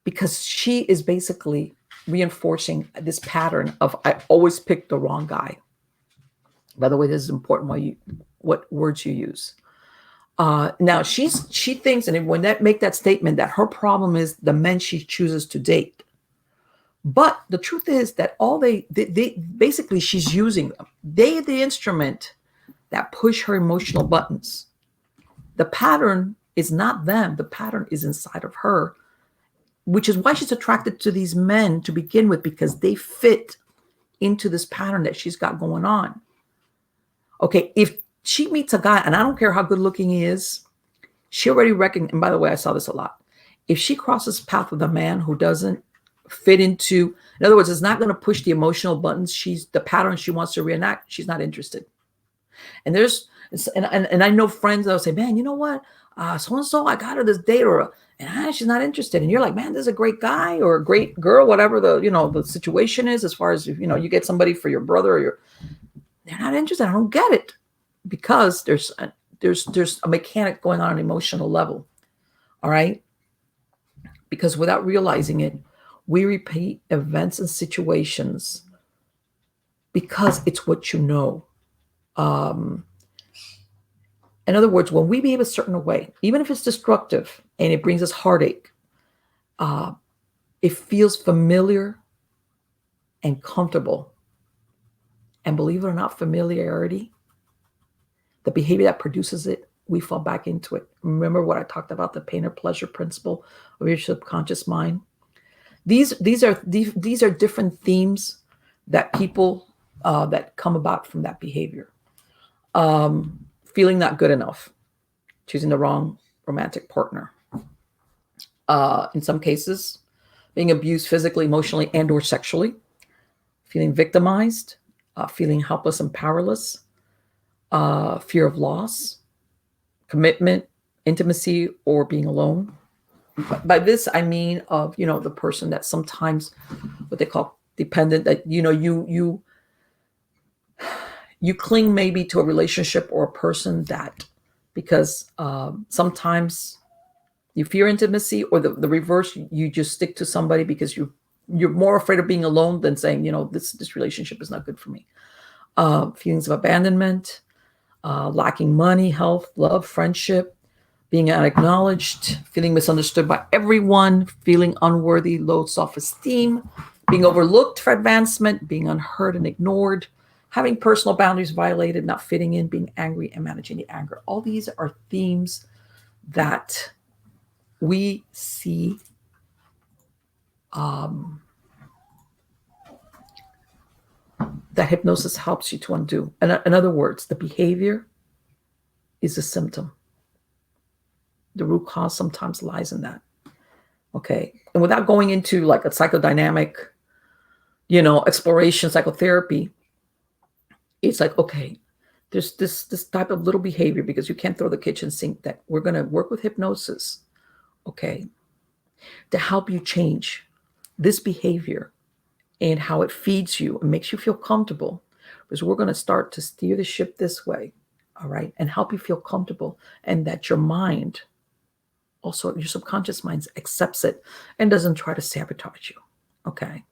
because she is basically reinforcing this pattern of I always pick the wrong guy. By the way, this is important what words you use. Now she thinks, and when make that statement, that her problem is the men she chooses to date. But the truth is that all they basically, she's using them. They are the instrument that push her emotional buttons. The pattern is not them. The pattern is inside of her, which is why she's attracted to these men to begin with, because they fit into this pattern that she's got going on. Okay, if she meets a guy, and I don't care how good looking he is, she already recognizes, and by the way, I saw this a lot. If she crosses path with a man who doesn't fit into, in other words, it's not going to push the emotional buttons, the pattern she wants to reenact, she's not interested. And and I know friends that'll say, man, you know what? So-and-so, I got her this date, and she's not interested. And you're like, man, this is a great guy or a great girl, whatever the situation is, as far as, you get somebody for your brother or they're not interested. I don't get it, because there's a mechanic going on an emotional level. All right. Because without realizing it, we repeat events and situations because it's what you know. In other words, when we behave a certain way, even if it's destructive and it brings us heartache, it feels familiar and comfortable. And believe it or not, familiarity, the behavior that produces it, we fall back into it. Remember what I talked about, the pain or pleasure principle of your subconscious mind? These are different themes that people that come about from that behavior. Feeling not good enough, choosing the wrong romantic partner. In some cases, being abused physically, emotionally, and or sexually. Feeling victimized, feeling helpless and powerless. Fear of loss, commitment, intimacy, or being alone. By this, I mean of, the person that sometimes what they call dependent, that, you cling maybe to a relationship or a person that because sometimes you fear intimacy, or the reverse, you just stick to somebody because you're more afraid of being alone than saying, this relationship is not good for me. Feelings of abandonment, lacking money, health, love, friendship, being unacknowledged, feeling misunderstood by everyone, feeling unworthy, low self-esteem, being overlooked for advancement, being unheard and ignored, having personal boundaries violated, not fitting in, being angry and managing the anger. All these are themes that we see that hypnosis helps you to undo. In other words, the behavior is a symptom. The root cause sometimes lies in that. Okay. And without going into like a psychodynamic, exploration, psychotherapy, it's like, okay, there's this type of little behavior, because you can't throw the kitchen sink, that we're going to work with hypnosis, okay, to help you change this behavior and how it feeds you and makes you feel comfortable, because we're going to start to steer the ship this way, all right, and help you feel comfortable, and that your mind, also your subconscious mind, accepts it and doesn't try to sabotage you, okay?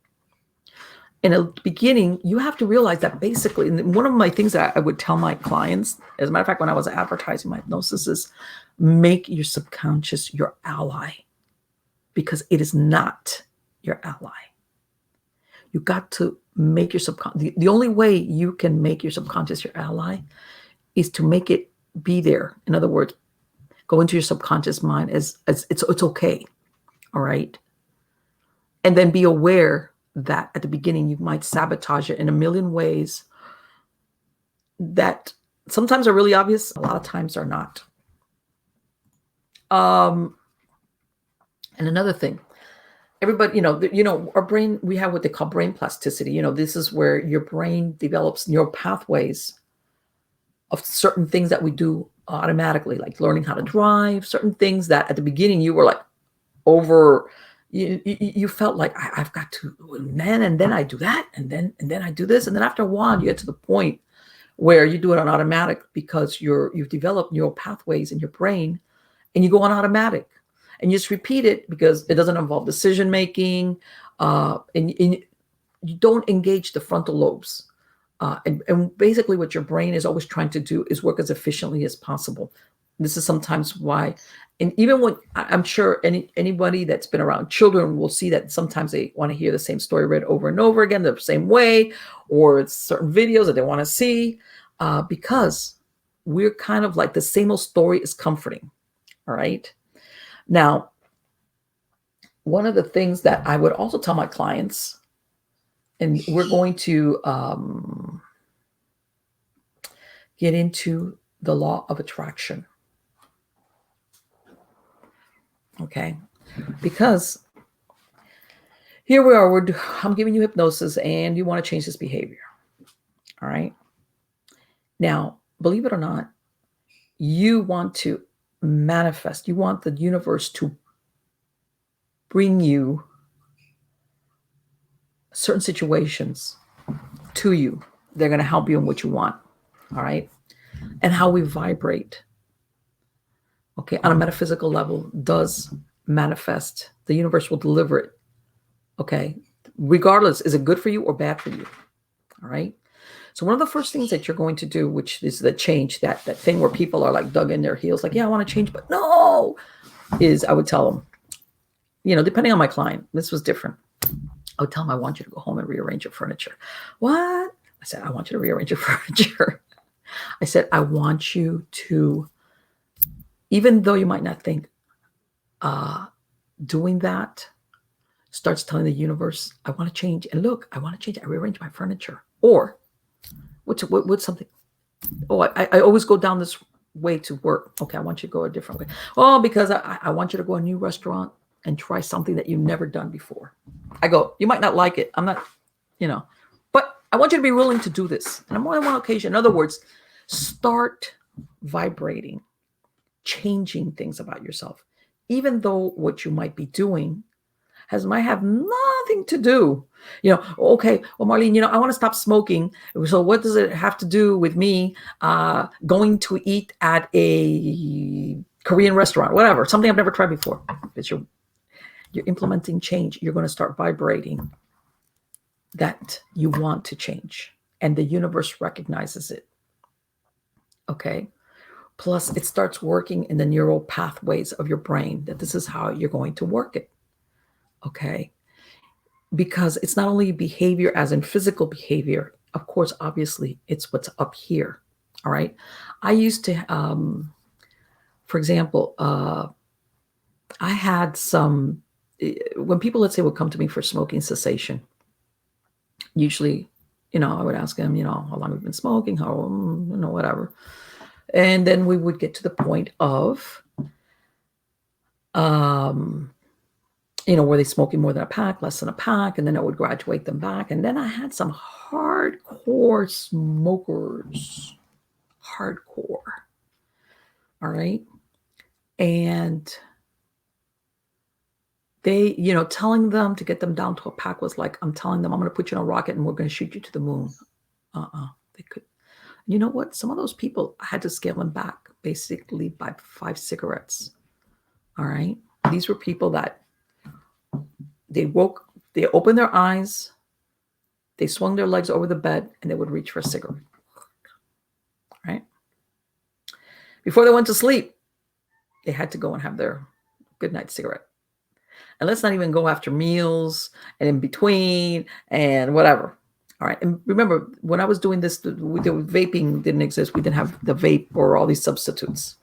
In the beginning, you have to realize that basically, and one of my things that I would tell my clients, as a matter of fact, when I was advertising my hypnosis, is make your subconscious your ally, because it is not your ally. You got to make your subconscious. The only way you can make your subconscious your ally is to make it be there. In other words, go into your subconscious mind as it's okay, all right? And then be aware that at the beginning you might sabotage it in a million ways that sometimes are really obvious, a lot of times are not. And another thing, everybody, our brain, we have what they call brain plasticity. This is where your brain develops neural pathways of certain things that we do automatically, like learning how to drive, certain things that at the beginning you were like over, you felt like I've got to, and then I do that, and then I do this, and then after a while you get to the point where you do it on automatic because you've developed neural pathways in your brain, and you go on automatic, and you just repeat it because it doesn't involve decision making, and you don't engage the frontal lobes. And basically what your brain is always trying to do is work as efficiently as possible. This is sometimes why, and even when I'm sure anybody that's been around children will see that sometimes they want to hear the same story read over and over again the same way, or it's certain videos that they want to see, because we're kind of like the same old story is comforting. All right. Now, one of the things that I would also tell my clients, and we're going to get into the law of attraction. Okay, because here we are, I'm giving you hypnosis and you want to change this behavior. All right. Now, believe it or not, you want to manifest, you want the universe to bring you certain situations to you. They're going to help you in what you want. All right. And how we vibrate, okay, on a metaphysical level does manifest. The universe will deliver it. Okay. Regardless, is it good for you or bad for you? All right. So one of the first things that you're going to do, which is the change, that thing where people are like dug in their heels, like, yeah, I want to change, but no, is I would tell them, depending on my client, this was different. I would tell them, I want you to go home and rearrange your furniture. What? I said, I want you to rearrange your furniture. I said, I want you to, even though you might not think, doing that starts telling the universe, I want to change. And look, I want to change. I rearrange my furniture. Or what's something? Oh, I always go down this way to work. Okay, I want you to go a different way. Oh, because I want you to go to a new restaurant and try something that you've never done before. I go, you might not like it. I'm not, but I want you to be willing to do this. And I'm only on one occasion. In other words, start vibrating, changing things about yourself, even though what you might be doing might have nothing to do. Okay, well, Marlene, I want to stop smoking. So what does it have to do with me going to eat at a Korean restaurant, whatever, something I've never tried before? It's you're implementing change. You're going to start vibrating that you want to change, and the universe recognizes it. Okay. Plus, it starts working in the neural pathways of your brain that this is how you're going to work it. Okay. Because it's not only behavior as in physical behavior. Of course, obviously, it's what's up here. All right. I used to, for example, I had some, when people, let's say, would come to me for smoking cessation, usually, I would ask them, how long have you been smoking? How, whatever. And then we would get to the point of, were they smoking more than a pack, less than a pack? And then I would graduate them back. And then I had some hardcore smokers, hardcore. All right. And they, telling them to get them down to a pack was like, I'm telling them, I'm going to put you on a rocket and we're going to shoot you to the moon. They could. You know what? Some of those people, I had to scale them back basically by 5 cigarettes. All right. These were people that they opened their eyes, they swung their legs over the bed, and they would reach for a cigarette. Right? Before they went to sleep, they had to go and have their good night cigarette. And let's not even go after meals and in between and whatever. All right. And remember, when I was doing this, the vaping didn't exist. We didn't have the vape or all these substitutes.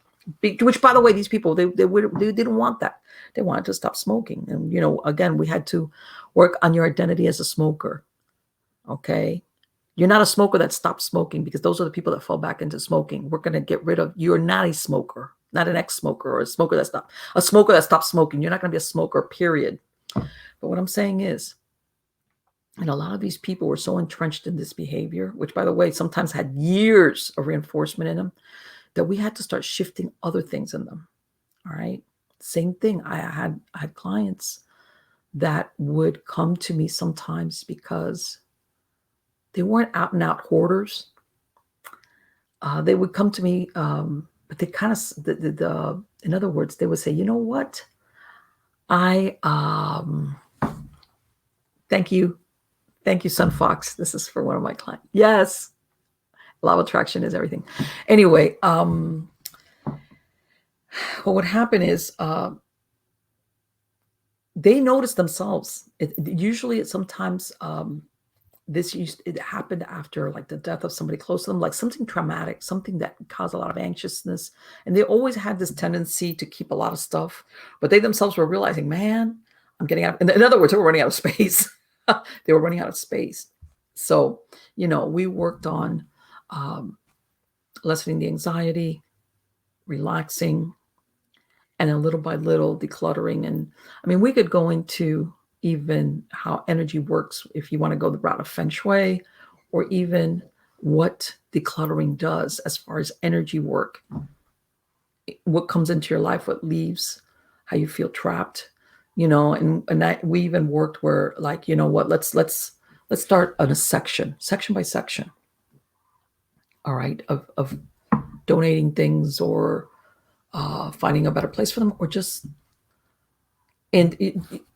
Which, by the way, these people, they didn't want that. They wanted to stop smoking. And, again, we had to work on your identity as a smoker. Okay. You're not a smoker that stopped smoking, because those are the people that fall back into smoking. We're going to get rid of, you're not a smoker, not an ex-smoker or a smoker that stopped smoking. You're not going to be a smoker, period. But what I'm saying is, and a lot of these people were so entrenched in this behavior, which, by the way, sometimes had years of reinforcement in them, that we had to start shifting other things in them. All right. Same thing. I had clients that would come to me sometimes because they weren't out and out hoarders. They would come to me, but they kind of, in other words, they would say, you know what? I, thank you. Thank you, Sun Fox. This is for one of my clients. Yes. Law of attraction is everything. Anyway, what would happen is, they notice themselves. Usually it's sometimes, it happened after like the death of somebody close to them, like something traumatic, something that caused a lot of anxiousness. And they always had this tendency to keep a lot of stuff, but they themselves were realizing, man, I'm getting out. In other words, they were running out of space. They were running out of space. So, we worked on lessening the anxiety, relaxing, and a little by little decluttering. And I mean, we could go into even how energy works if you want to go the route of feng shui, or even what decluttering does as far as energy work, what comes into your life, what leaves, how you feel trapped, we even worked where, like, let's start on a section by section. All right. Of donating things, or finding a better place for them, or just, in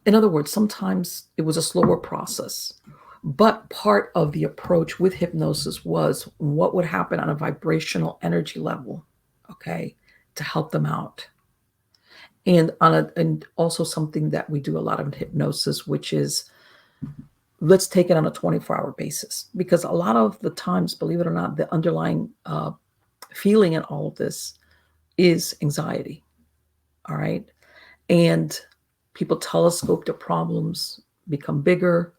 other words, sometimes it was a slower process, but part of the approach with hypnosis was what would happen on a vibrational energy level, okay, to help them out. And also something that we do a lot of in hypnosis, which is, let's take it on a 24-hour basis, because a lot of the times, believe it or not, the underlying feeling in all of this is anxiety. All right. And people telescope their problems, become bigger.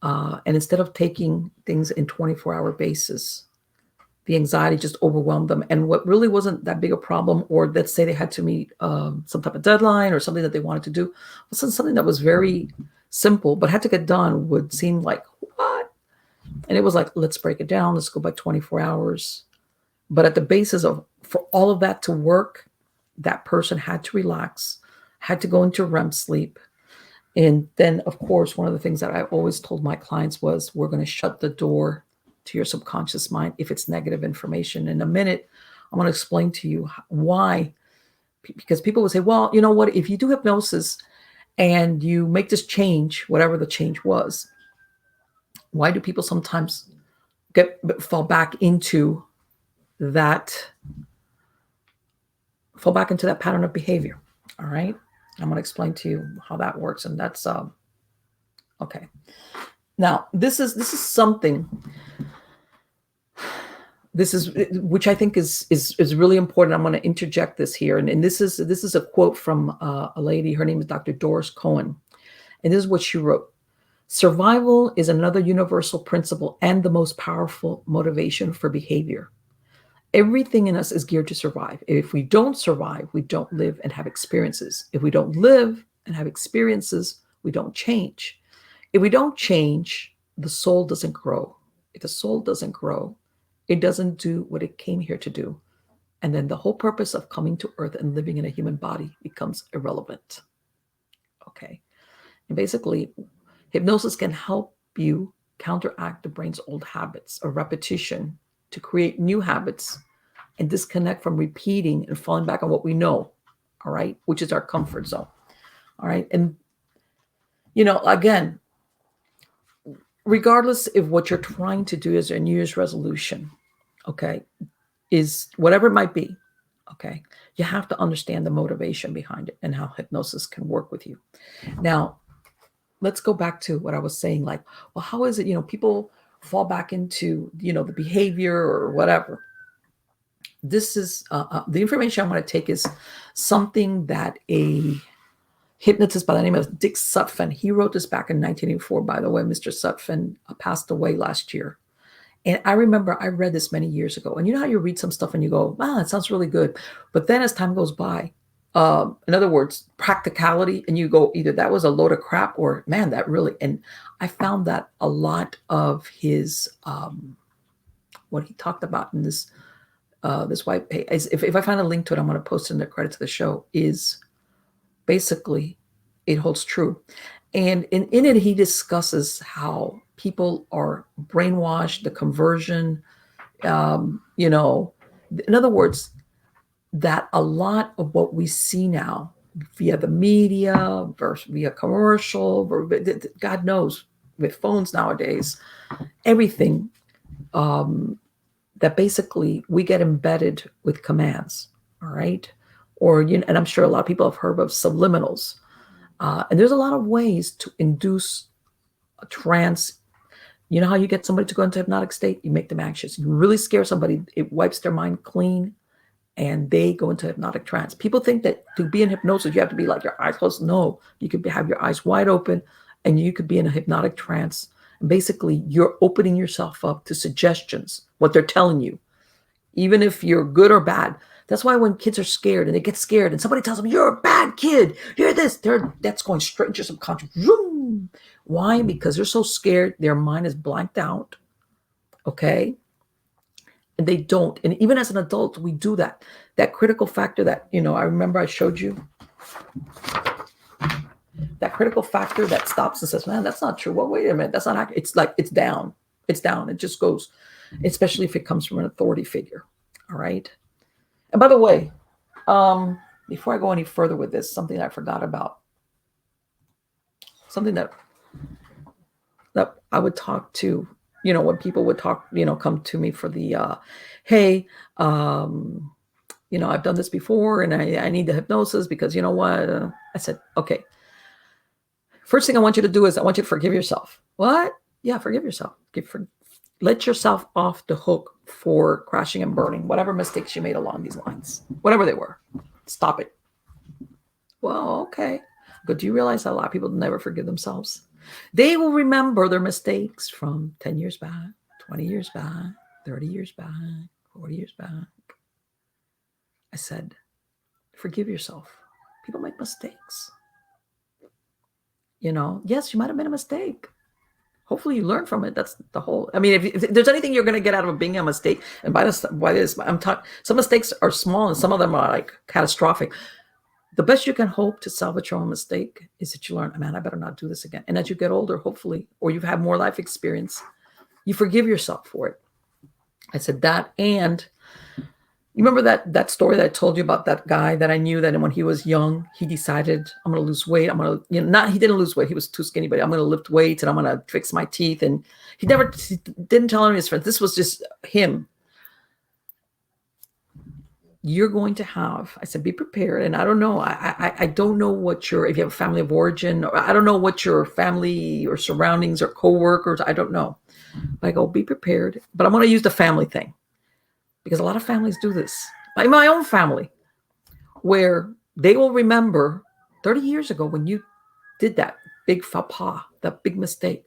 And instead of taking things in 24-hour basis, the anxiety just overwhelmed them. And what really wasn't that big a problem, or let's say they had to meet some type of deadline or something that they wanted to do, was something that was very simple, but had to get done, would seem like, what? And it was like, let's break it down. Let's go by 24 hours. But at the basis of, for all of that to work, that person had to relax, had to go into REM sleep. And then, of course, one of the things that I always told my clients was, we're going to shut the door to your subconscious mind if it's negative information. In a minute, I'm going to explain to you why. Because people would say, well, you know what, if you do hypnosis and you make this change, whatever the change was, why do people sometimes fall back into that pattern of behavior? All right. I'm going to explain to you how that works. And that's, okay. Now, this is something, which I think is really important. I'm going to interject this here. And this is a quote from a lady. Her name is Dr. Doris Cohen. And this is what she wrote. Survival is another universal principle and the most powerful motivation for behavior. Everything in us is geared to survive. If we don't survive, we don't live and have experiences. If we don't live and have experiences, we don't change. If we don't change, the soul doesn't grow. If the soul doesn't grow, it doesn't do what it came here to do. And then the whole purpose of coming to earth and living in a human body becomes irrelevant. Okay. And basically, hypnosis can help you counteract the brain's old habits of repetition to create new habits and disconnect from repeating and falling back on what we know, all right, which is our comfort zone, all right? And, again, regardless if what you're trying to do is a New Year's resolution, okay, is whatever it might be, okay, you have to understand the motivation behind it and how hypnosis can work with you. Now, let's go back to what I was saying, like, well, how is it, people fall back into, the behavior or whatever. This is the information I want to take is something that a hypnotist by the name of Dick Sutphen, he wrote this back in 1984, by the way. Mr. Sutphen passed away last year. And I remember I read this many years ago. And you know how you read some stuff and you go, wow, that sounds really good. But then as time goes by, In other words, practicality, and you go either that was a load of crap or man, that really. And I found that a lot of his what he talked about in this white paper. If I find a link to it, I'm going to post in the credits of the show. Is basically it holds true, and in it he discusses how people are brainwashed, the conversion. You know, in other words, that a lot of what we see now via the media versus via commercial, God knows, with phones nowadays, everything, that basically we get embedded with commands, all right? Or, and I'm sure a lot of people have heard of subliminals. And there's a lot of ways to induce a trance. You know how you get somebody to go into hypnotic state? You make them anxious. You really scare somebody, it wipes their mind clean, and they go into hypnotic trance. People think that to be in hypnosis, you have to be like your eyes closed. No, you could have your eyes wide open, and you could be in a hypnotic trance. And basically, you're opening yourself up to suggestions, what they're telling you, even if you're good or bad. That's why when kids are scared and they get scared and somebody tells them, you're a bad kid, you're this, that's going straight into your subconscious. Vroom. Why? Because they're so scared, their mind is blanked out. Okay? And they don't. And even as an adult, we do that. That critical factor that, I remember I showed you. That critical factor that stops and says, man, that's not true. Well, wait a minute. That's not accurate. It's like, it's down. It's down. It just goes, especially if it comes from an authority figure. All right. And by the way, before I go any further with this, something I forgot about. Something that I would talk to, when people would talk, come to me for the, hey, I've done this before and I need the hypnosis because you know what? I said, okay. First thing I want you to do is I want you to forgive yourself. What? Yeah, forgive yourself. Let yourself off the hook for crashing and burning, whatever mistakes you made along these lines, whatever they were. Stop it. Well, okay. But do you realize that a lot of people never forgive themselves? They will remember their mistakes from 10 years back, 20 years back, 30 years back, 40 years back. I said, forgive yourself. People make mistakes. Yes, you might have made a mistake. Hopefully you learn from it. That's the whole, if there's anything you're going to get out of being a mistake, and by this, I'm talking, some mistakes are small and some of them are like catastrophic. The best you can hope to salvage your own mistake is that you learn, man, I better not do this again. And as you get older, hopefully, or you've had more life experience, you forgive yourself for it. I said that. And you remember that story that I told you about that guy that I knew that when he was young, he decided, I'm going to lose weight. I'm going to, he didn't lose weight. He was too skinny, but I'm going to lift weights and I'm going to fix my teeth. And he didn't tell any of his friends. This was just him. You're going to have, I said, be prepared. And I don't know. I don't know if you have a family of origin, or I don't know what your family or surroundings or coworkers, I don't know. But I go, be prepared. But I'm going to use the family thing. Because a lot of families do this. Like my own family, where they will remember 30 years ago when you did that big faux pas, that big mistake.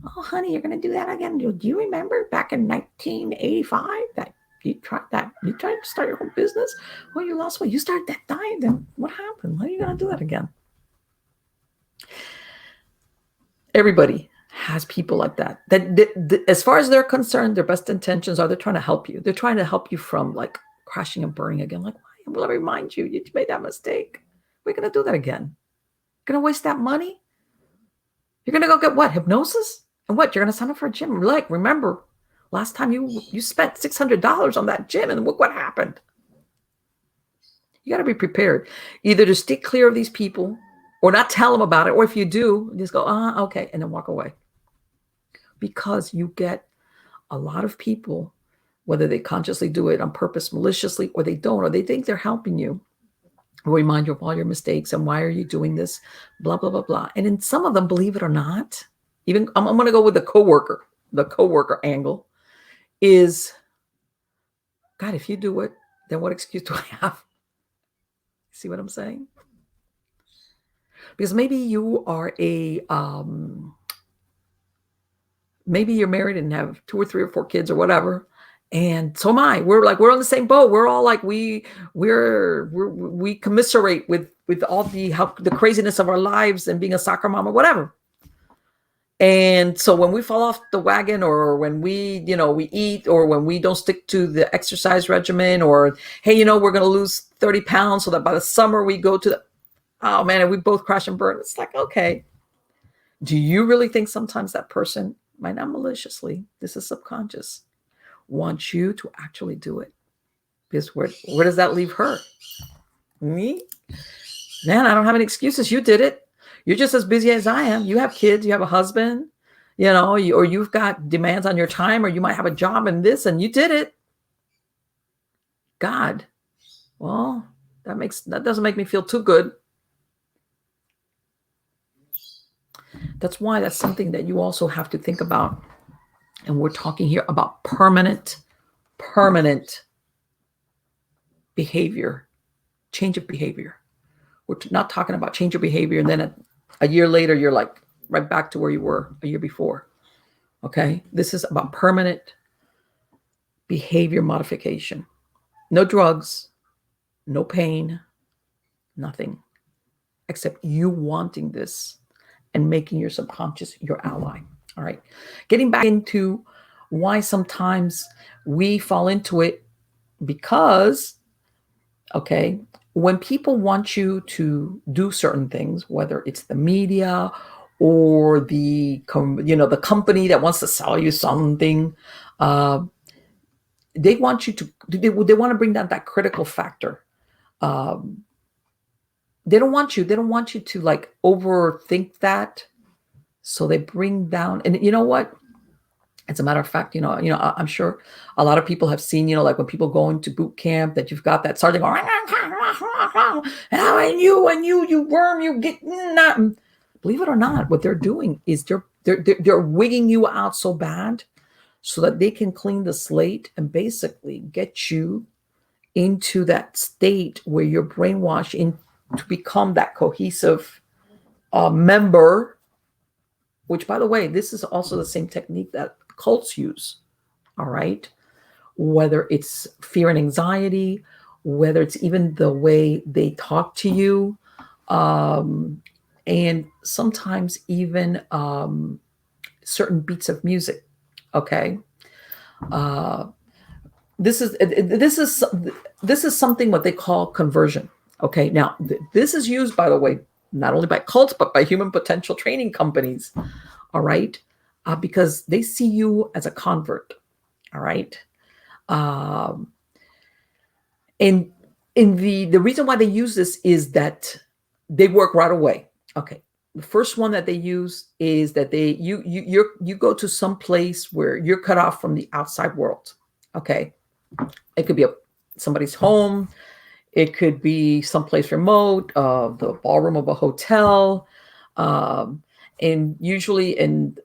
Oh, honey, you're going to do that again. Do you remember back in 1985 that you tried that? You tried to start your own business? Well, you lost weight. You started that diet. Then what happened? When are you going to do that again? Everybody has people like that. That as far as they're concerned, their best intentions are they're trying to help you. They're trying to help you from like crashing and burning again. Like, why? Will I remind you? You made that mistake. We're going to do that again. You're going to waste that money? You're going to go get what? Hypnosis? And what? You're going to sign up for a gym? Like, remember, last time you spent $600 on that gym and look what happened. You got to be prepared. Either to stick clear of these people or not tell them about it. Or if you do, just go, okay, and then walk away. Because you get a lot of people, whether they consciously do it on purpose, maliciously, or they don't, or they think they're helping you, will remind you of all your mistakes and why are you doing this, blah, blah, blah, blah. And in some of them, believe it or not, even I'm going to go with the coworker angle is, God, if you do it, then what excuse do I have? See what I'm saying? Because maybe you are maybe you're married and have 2 or 3 or 4 kids or whatever, And so am I. We're on the same boat. We're all like we commiserate with all the craziness of our lives and being a soccer mom or whatever. And so when we fall off the wagon, or when we eat, or when we don't stick to the exercise regimen, or hey, we're going to lose 30 pounds so that by the summer we go to oh man, and we both crash and burn. It's like, okay, do you really think sometimes that person might not maliciously, this is subconscious, wants you to actually do it? Because where does that leave her? Me? Man, I don't have any excuses. You did it. You're just as busy as I am. You have kids, you have a husband, or you've got demands on your time, or you might have a job and this, and you did it. God, well, that doesn't make me feel too good. That's why that's something that you also have to think about. And we're talking here about permanent behavior, change of behavior. We're not talking about change of behavior and then a year later you're like right back to where you were a year before. Okay, this is about permanent behavior modification. No drugs, no pain, nothing, except you wanting this and making your subconscious your ally. All right, getting back into why sometimes we fall into it, because, okay, when people want you to do certain things, whether it's the media or the company that wants to sell you something, they want you to they want to bring down that critical factor. They don't want you to like overthink that, so they bring down. And you know what? As a matter of fact, I'm sure a lot of people have seen, like when people go into boot camp, that you've got that sergeant going, and you worm, you get not. Believe it or not, what they're doing is they're wigging you out so bad so that they can clean the slate and basically get you into that state where you're brainwashed to become that cohesive member. Which, by the way, this is also the same technique that cults use. All right, whether it's fear and anxiety, whether it's even the way they talk to you, and sometimes even certain beats of music. Okay, this is something what they call conversion. Okay, now this is used, by the way, not only by cults but by human potential training companies. All right, because they see you as a convert. All right, and the reason why they use this is that they work right away. Okay, the first one that they use is that you go to some place where you're cut off from the outside world. Okay, it could be somebody's home, it could be someplace remote, the ballroom of a hotel, and usually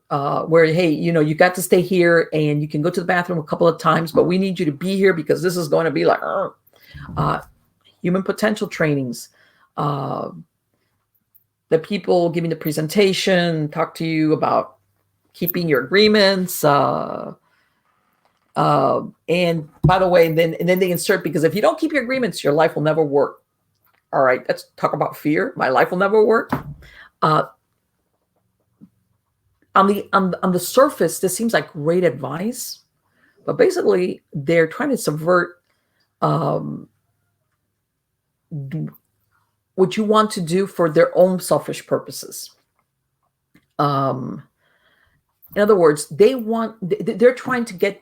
where, hey, you got to stay here and you can go to the bathroom a couple of times, but we need you to be here because this is going to be like human potential trainings. The people giving the presentation talk to you about keeping your agreements. And by the way, and then they insert, because if you don't keep your agreements, your life will never work. All right, let's talk about fear. My life will never work. On the surface, this seems like great advice, but basically they're trying to subvert what you want to do for their own selfish purposes. In other words, they're trying to get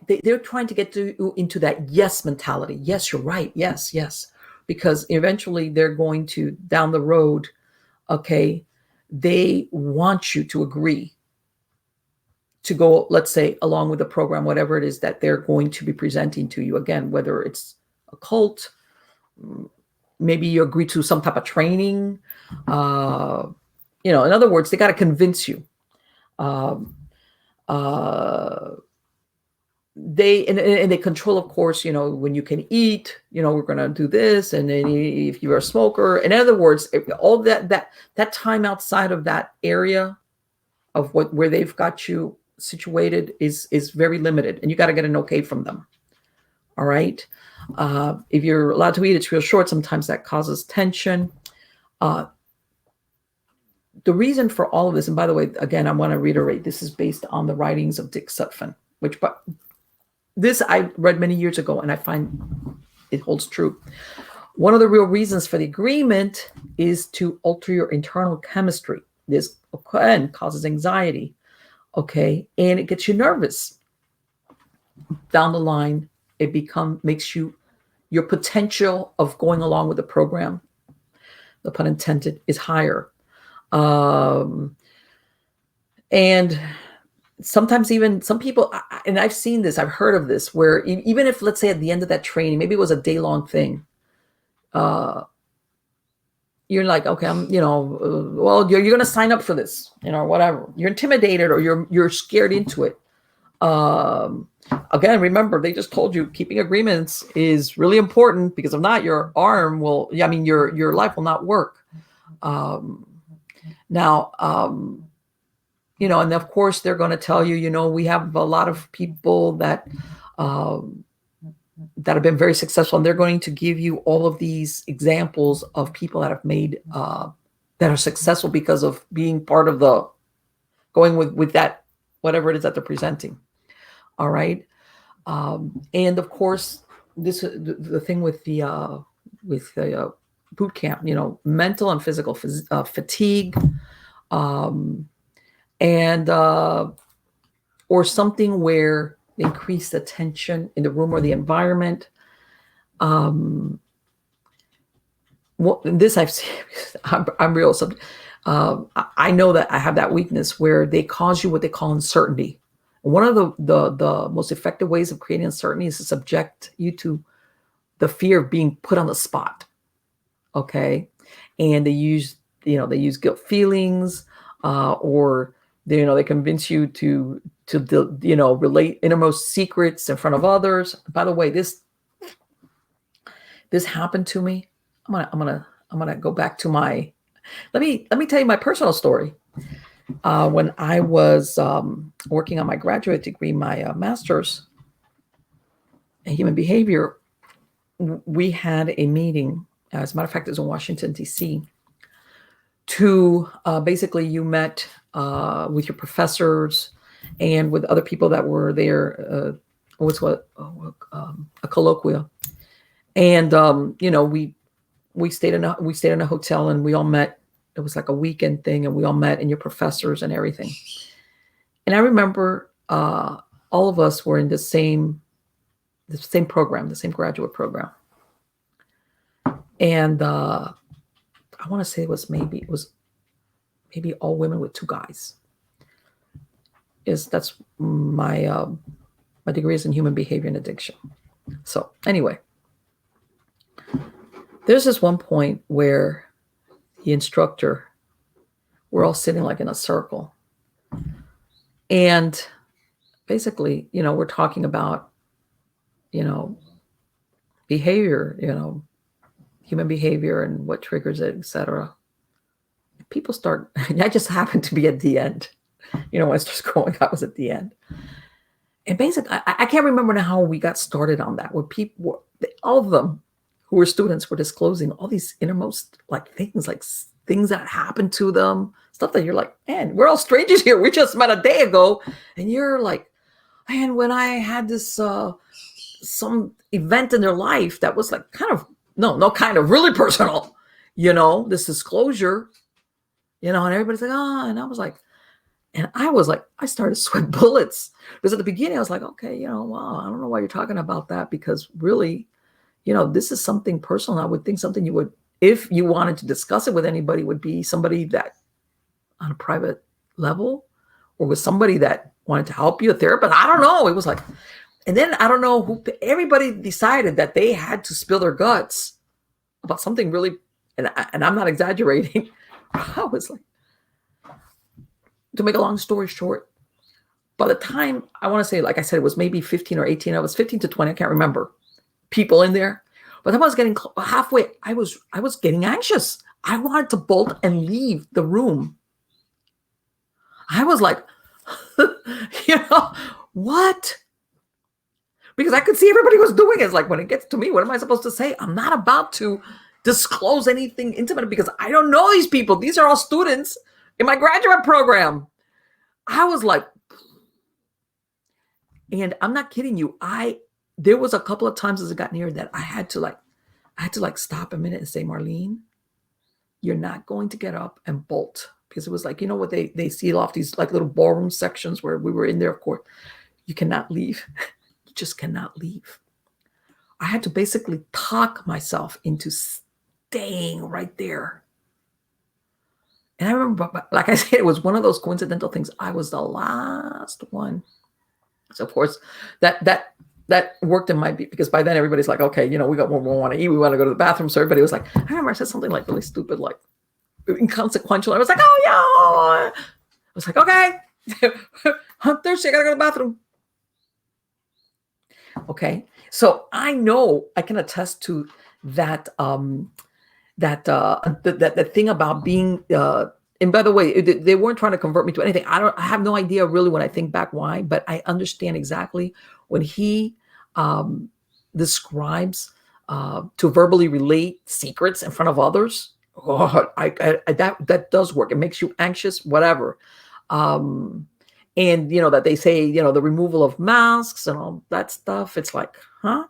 you into that yes mentality. Yes, you're right. Yes, because eventually they're going to, down the road, okay, they want you to agree to go, let's say, along with the program, whatever it is that they're going to be presenting to you. Again, whether it's a cult, maybe you agree to some type of training. In other words, they got to convince you. They control, of course, when you can eat, we're going to do this. And then if you're a smoker, in other words, all that time outside of that area of where they've got you situated is very limited, and you got to get an okay from them. All right. If you're allowed to eat, it's real short. Sometimes that causes tension. The reason for all of this, and by the way, again, I want to reiterate, this is based on the writings of Dick Sutphen, which this I read many years ago, and I find it holds true. One of the real reasons for the agreement is to alter your internal chemistry. This, again, causes anxiety, okay? And it gets you nervous. Down the line, it makes your potential of going along with the program, the pun intended, is higher. And sometimes even some people, and I've seen this, I've heard of this, where even if, let's say at the end of that training, maybe it was a day-long thing, you're like, okay, well, you're going to sign up for this, whatever. You're intimidated or you're scared into it. Again, remember, they just told you keeping agreements is really important, because if not, your life will not work. And of course they're going to tell you, we have a lot of people that have been very successful, and they're going to give you all of these examples of people that have made, that are successful because of being part of going with that, whatever it is that they're presenting. All right. And of course, the thing with the boot camp, mental and physical fatigue, and or something where increased attention in the room or the environment. Well, this I've seen. I'm real. I know that I have that weakness where they cause you what they call uncertainty. One of the most effective ways of creating uncertainty is to subject you to the fear of being put on the spot. Okay, and they use guilt feelings, or they convince you to relate innermost secrets in front of others. By the way, this happened to me. I'm gonna go back to my. Let me tell you my personal story. When I was working on my graduate degree, my master's in human behavior, we had a meeting. As a matter of fact, it was in Washington, D.C. To basically, you met with your professors and with other people that were there. A colloquia, and we stayed in a hotel, and we all met. It was like a weekend thing, and we all met, and your professors and everything. And I remember all of us were in the same program, the same graduate program. And I want to say it was maybe all women with 2 guys. That's my degree is in human behavior and addiction. So anyway, there's this one point where the instructor, we're all sitting like in a circle, and basically, we're talking about, behavior, human behavior and what triggers it, etc. People start. I just happened to be at the end. When it starts going, I was at the end. And basically, I can't remember now how we got started on that. Where people, all of them who were students, were disclosing all these innermost things that happened to them, stuff that you're like, man, we're all strangers here. We just met a day ago, and you're like, man, when I had this some event in their life that was like really personal, this disclosure, and everybody's like, and I was like, I started sweat bullets, because at the beginning I was like, okay, wow, I don't know why you're talking about that, because really, this is something personal. I would think something you would, if you wanted to discuss it with anybody, would be somebody that on a private level, or with somebody that wanted to help you, a therapist. I don't know. It was like, and then I don't know who, everybody decided that they had to spill their guts about something really, and I'm not exaggerating. I was like, to make a long story short, by the time, I want to say, like I said, it was maybe 15 or 18. I was 15 to 20. I can't remember. People in there. By the time I was getting halfway, I was getting anxious. I wanted to bolt and leave the room. I was like, what? because I could see everybody was doing it. It's like, when it gets to me, what am I supposed to say? I'm not about to disclose anything intimate because I don't know these people. These are all students in my graduate program. I was like, and I'm not kidding you. There was a couple of times as it got near that I had to stop a minute and say, Marlene, you're not going to get up and bolt, because it was like, what they seal off these like little ballroom sections where we were in there, of course. You cannot leave. You just cannot leave. I had to basically talk myself into staying right there. And I remember, like I said, it was one of those coincidental things. I was the last one. So of course that worked in my beat, because by then everybody's like, okay, we got one more want to eat. We want to go to the bathroom. So everybody was like, I remember I said something like really stupid, like inconsequential. I was like, oh yeah. I was like, okay, I'm thirsty. I gotta go to the bathroom. Okay. So I know I can attest to that, that thing about being, and by the way, they weren't trying to convert me to anything. I have no idea really when I think back why, but I understand exactly when he describes to verbally relate secrets in front of others. Oh, that does work. It makes you anxious, whatever. And that they say, the removal of masks and all that stuff. It's like, huh?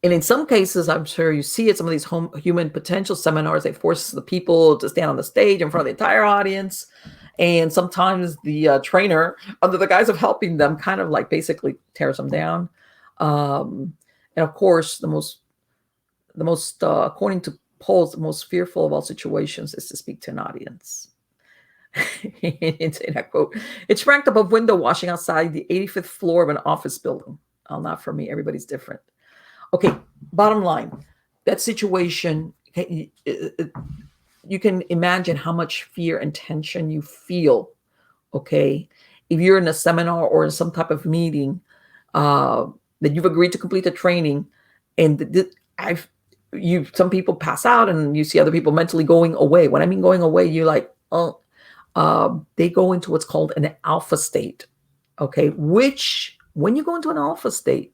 And in some cases, I'm sure you see it, some of these human potential seminars, they force the people to stand on the stage in front of the entire audience. And sometimes the trainer, under the guise of helping them, kind of like basically tears them down. And of course, the most, according to polls, the most fearful of all situations is to speak to an audience. It's in that quote. It's ranked above window washing outside the 85th floor of an office building. Oh, not for me. Everybody's different. Okay, bottom line, that situation, you can imagine how much fear and tension you feel, okay? If you're in a seminar or in some type of meeting that you've agreed to complete the training, and some people pass out and you see other people mentally going away. When I mean going away, you're like, they go into what's called an alpha state, okay? Which, when you go into an alpha state,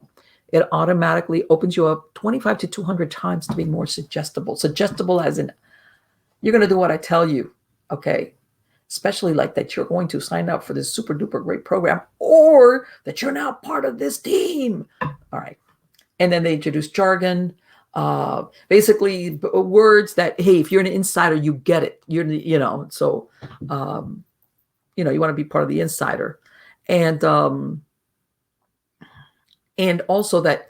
it automatically opens you up 25 to 200 times to be more suggestible. Suggestible as in, you're going to do what I tell you, okay? Especially like that you're going to sign up for this super duper great program, or that you're now part of this team. All right. And then they introduce jargon, basically words that, hey, if you're an insider, you get it. So, you want to be part of the insider. And also that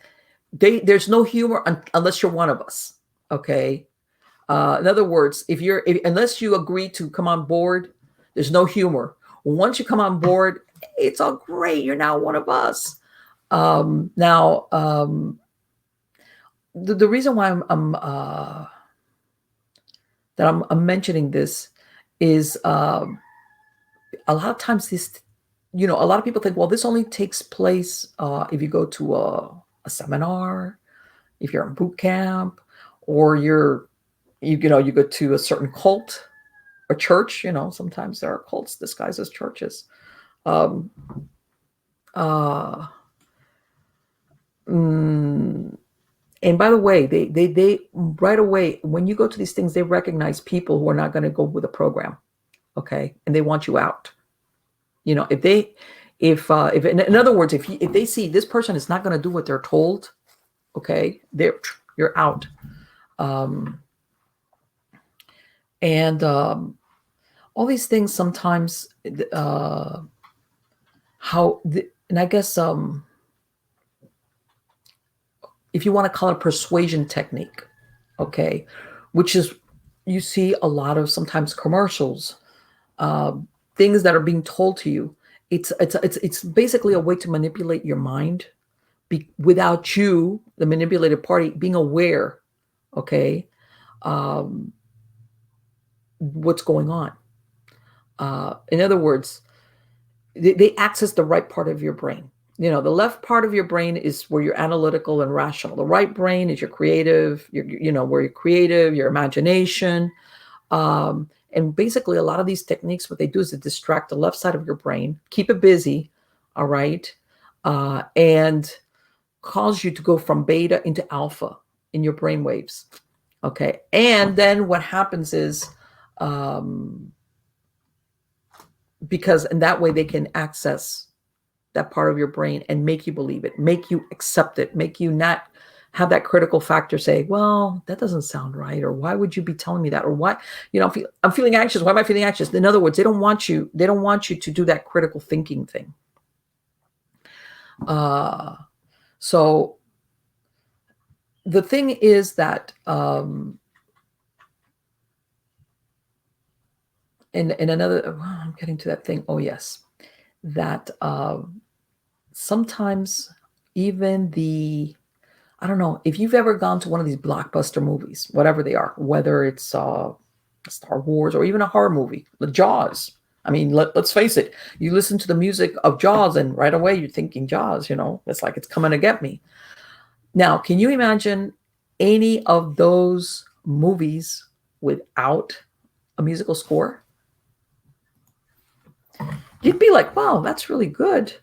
there's no humor unless you're one of us, okay? In other words, unless you agree to come on board, there's no humor. Once you come on board, it's all great. You're now one of us. The reason why I'm mentioning this is a lot of times this. A lot of people think, well, this only takes place if you go to a seminar, if you're in boot camp, or you go to a certain cult or church. Sometimes there are cults disguised as churches. And by the way, they right away, when you go to these things, they recognize people who are not going to go with the program, okay, and they want you out. If in other words, if they see this person is not going to do what they're told, okay, you're out. And all these things sometimes, and I guess if you want to call it a persuasion technique, okay, which is, you see a lot of sometimes commercials, things that are being told to you. It's basically a way to manipulate your mind without you, the manipulated party, being aware, okay, what's going on. In other words, they access the right part of your brain. The left part of your brain is where you're analytical and rational. The right brain is your creative, where you're creative, your imagination. And basically a lot of these techniques, what they do is to distract the left side of your brain, keep it busy, all right, and cause you to go from beta into alpha in your brain waves. Okay, and then what happens is, because in that way they can access that part of your brain and make you believe it, make you accept it, make you not have that critical factor say, well, that doesn't sound right, or why would you be telling me that, or why, I'm feeling anxious, why am I feeling anxious? In other words, they don't want you to do that critical thinking thing. So the thing is that in another, I'm getting to that thing, oh yes, that sometimes even I don't know if you've ever gone to one of these blockbuster movies, whatever they are, whether it's Star Wars or even a horror movie, the Jaws. I mean, let's face it, you listen to the music of Jaws and right away you're thinking Jaws, it's like it's coming to get me. Now, can you imagine any of those movies without a musical score? You'd be like, wow, that's really good.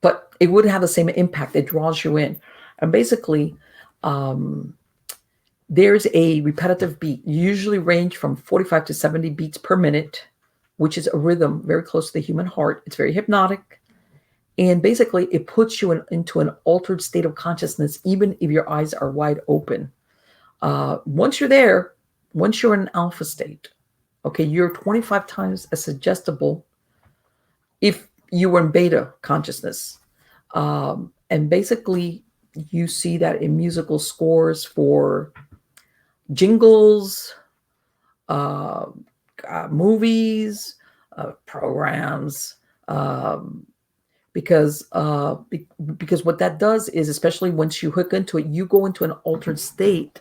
But it wouldn't have the same impact. It draws you in. And basically, there's a repetitive beat, usually range from 45 to 70 beats per minute, which is a rhythm very close to the human heart. It's very hypnotic. And basically, it puts you into an altered state of consciousness, even if your eyes are wide open. Once you're there, once you're in an alpha state, okay, you're 25 times as suggestible if you were in beta consciousness. And basically, you see that in musical scores for jingles, movies, programs, because what that does is, especially once you hook into it, you go into an altered state,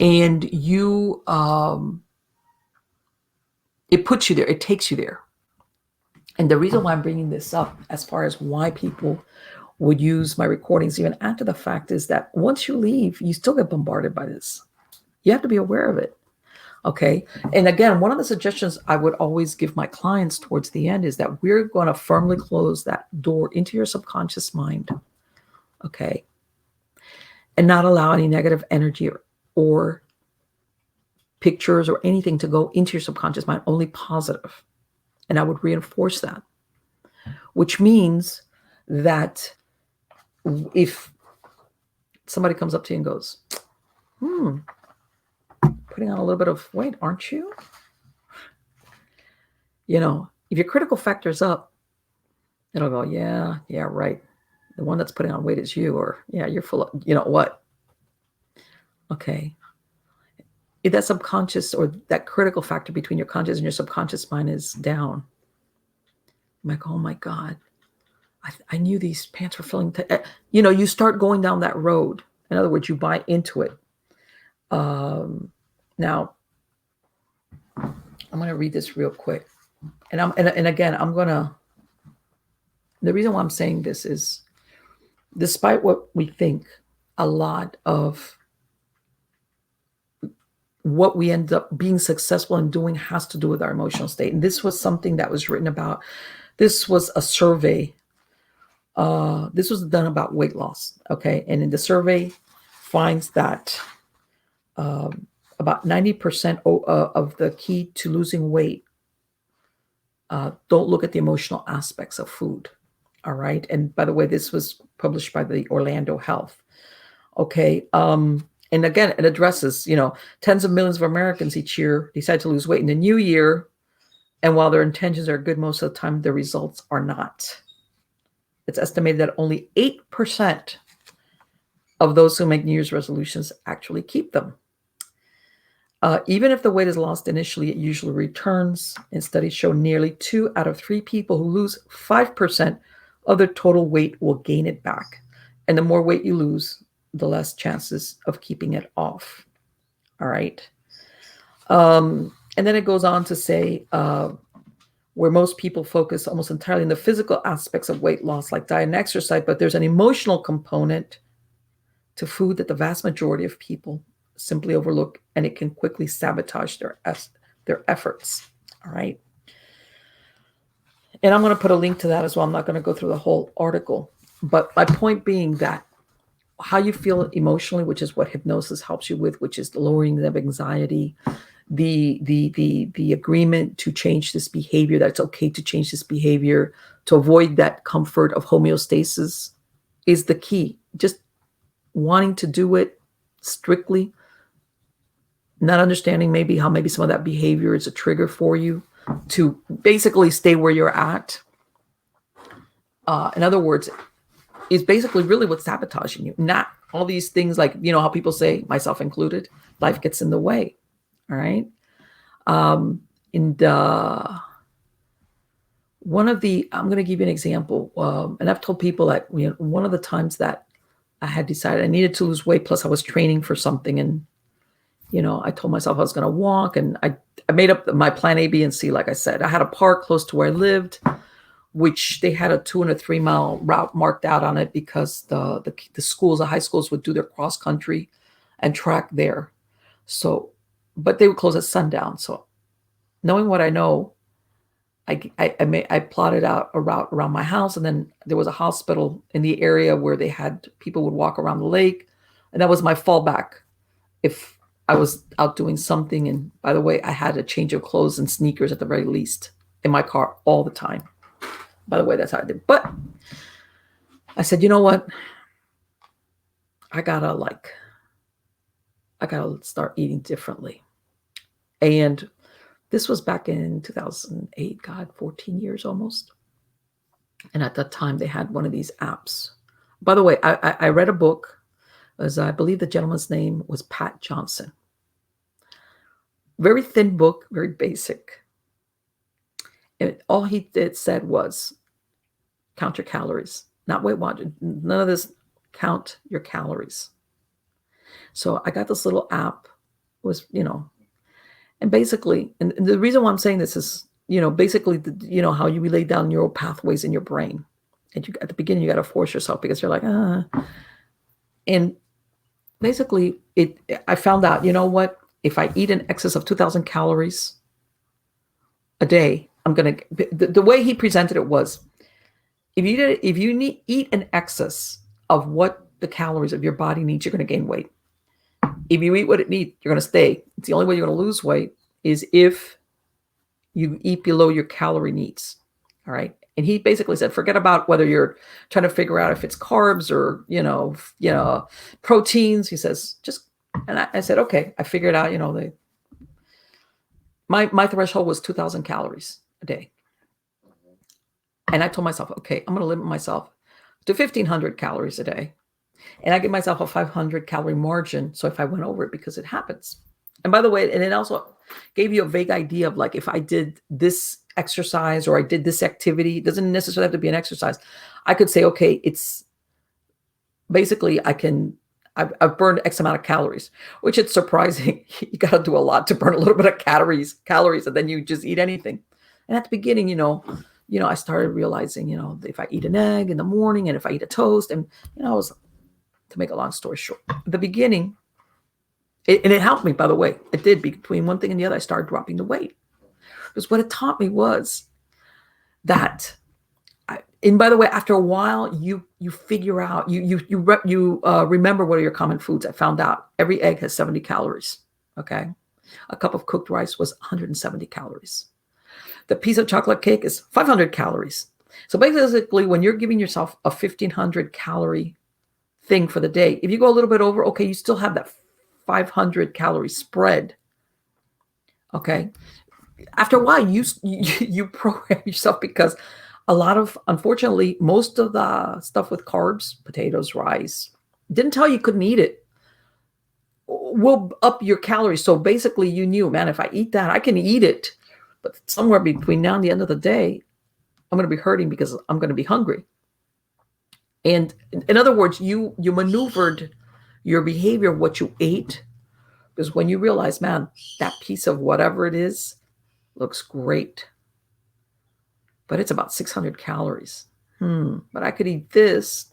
and you it puts you there, it takes you there. And the reason why I'm bringing this up, as far as why people would use my recordings even after the fact, is that once you leave, you still get bombarded by this. You have to be aware of it. Okay. And again, one of the suggestions I would always give my clients towards the end is that we're going to firmly close that door into your subconscious mind. Okay. And not allow any negative energy or pictures or anything to go into your subconscious mind, only positive. And I would reinforce that, which means that if somebody comes up to you and goes, putting on a little bit of weight, aren't you? If your critical factor is up, it'll go, yeah, right. The one that's putting on weight is you, or yeah, you're full of, what? Okay. If that subconscious or that critical factor between your conscious and your subconscious mind is down, I'm like, oh my God, I knew these pants were filling. You start going down that road. In other words, you buy into it. Now, I'm going to read this real quick. And again, the reason why I'm saying this is, despite what we think, a lot of what we end up being successful in doing has to do with our emotional state. And this was something that was written about. This was a survey. This was done about weight loss. Okay. And in the survey finds that about 90% of the key to losing weight don't look at the emotional aspects of food. All right. And by the way, this was published by the Orlando Health. Okay. And again, it addresses, tens of millions of Americans each year decide to lose weight in the new year. And while their intentions are good, most of the time, the results are not. It's estimated that only 8% of those who make New Year's resolutions actually keep them. Even if the weight is lost initially, it usually returns. And studies show nearly 2 out of 3 people who lose 5% of their total weight will gain it back. And the more weight you lose, the less chances of keeping it off. All right. And then it goes on to say, where most people focus almost entirely on the physical aspects of weight loss, like diet and exercise, but there's an emotional component to food that the vast majority of people simply overlook, and it can quickly sabotage their efforts. All right. And I'm going to put a link to that as well. I'm not going to go through the whole article. But my point being that how you feel emotionally, which is what hypnosis helps you with, which is the lowering of anxiety, the agreement to change this behavior, that it's okay to change this behavior, to avoid that comfort of homeostasis is the key. Just wanting to do it strictly, not understanding maybe how maybe some of that behavior is a trigger for you to basically stay where you're at. In other words, is basically really what's sabotaging you. Not all these things like, you know, how people say, myself included, life gets in the way. All right. And one of the, I'm going to give you an example. And I've told people that, you know, one of the times that I had decided I needed to lose weight, plus I was training for something. And, you know, I told myself I was going to walk, and I made up my plan A, B, and C. Like I said, I had a park close to where I lived, which they had a 2 and a 3 mile route marked out on it because the schools, the high schools would do their cross country and track there. So, but they would close at sundown. So knowing what I know, I plotted out a route around my house, and then there was a hospital in the area where they had people would walk around the lake. And that was my fallback if I was out doing something. And by the way, I had a change of clothes and sneakers at the very least in my car all the time. By the way, that's how I did. But I said, you know what? I gotta start eating differently. And this was back in 2008, God, 14 years almost. And at that time, they had one of these apps. By the way, I read a book, as I believe the gentleman's name was Pat Johnson. Very thin book, very basic. And all he said was, count your calories, not Weight Watchers. None of this, count your calories. So I got this little app, was, you know, and basically, and the reason why I'm saying this is, you know, basically, you know, how you relay down neural pathways in your brain. And you, at the beginning, you got to force yourself because you're like, And basically, I found out, you know what? If I eat in excess of 2,000 calories a day, I'm going to, the way he presented it was, if you eat in excess of what the calories of your body needs, you're going to gain weight. If you eat what it needs, you're going to stay. It's the only way you're going to lose weight is if you eat below your calorie needs. All right. And he basically said, forget about whether you're trying to figure out if it's carbs or, you know, proteins. He says, just, and I said, okay, I figured out, you know, my threshold was 2,000 calories a day. And I told myself, okay, I'm going to limit myself to 1,500 calories a day. And I give myself a 500 calorie margin. So if I went over it, because it happens. And by the way, and it also gave you a vague idea of like, if I did this exercise or I did this activity, it doesn't necessarily have to be an exercise. I could say, okay, it's basically, I've burned X amount of calories, which it's surprising. You got to do a lot to burn a little bit of calories, and then you just eat anything. And at the beginning, you know, I started realizing, you know, if I eat an egg in the morning and if I eat a toast, and, you know, to make a long story short, at the beginning, and it helped me, by the way. It did. Between one thing and the other, I started dropping the weight. Because what it taught me was that, and by the way, after a while, you figure out, you remember what are your common foods. I found out every egg has 70 calories. Okay. A cup of cooked rice was 170 calories. The piece of chocolate cake is 500 calories. So basically, when you're giving yourself a 1,500 calorie thing for the day, if you go a little bit over, okay, you still have that 500 calorie spread. Okay. After a while, you program yourself, because a lot of, unfortunately, most of the stuff with carbs, potatoes, rice, didn't tell you couldn't eat it, will up your calories. So basically, you knew, man, if I eat that, I can eat it. But somewhere between now and the end of the day, I'm going to be hurting because I'm going to be hungry. And in other words, you maneuvered your behavior, what you ate, because when you realize, man, that piece of whatever it is looks great, but it's about 600 calories. But I could eat this.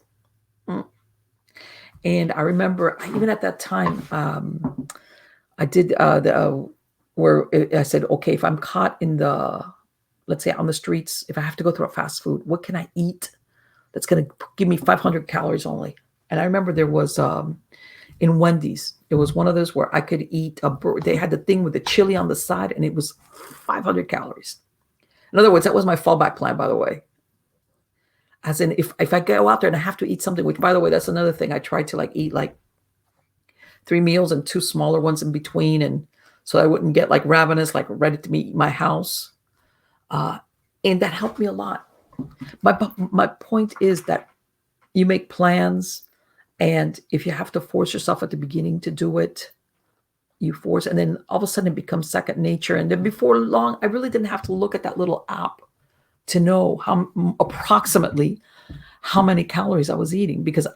And I remember, even at that time, I did where I said, okay, if I'm caught in the let's say on the streets, if I have to go through a fast food, what can I eat that's going to give me 500 calories only? And I remember there was in Wendy's, it was one of those where I could eat they had the thing with the chili on the side, and it was 500 calories. In other words, that was my fallback plan, by the way. As in, if I go out there and I have to eat something, which, by the way, that's another thing. I tried to like eat like 3 meals and 2 smaller ones in between, and so I wouldn't get like ravenous, like ready to meet my house. And that helped me a lot. My point is that you make plans, and if you have to force yourself at the beginning to do it, you force, and then all of a sudden it becomes second nature. And then before long, I really didn't have to look at that little app to know how approximately how many calories I was eating, because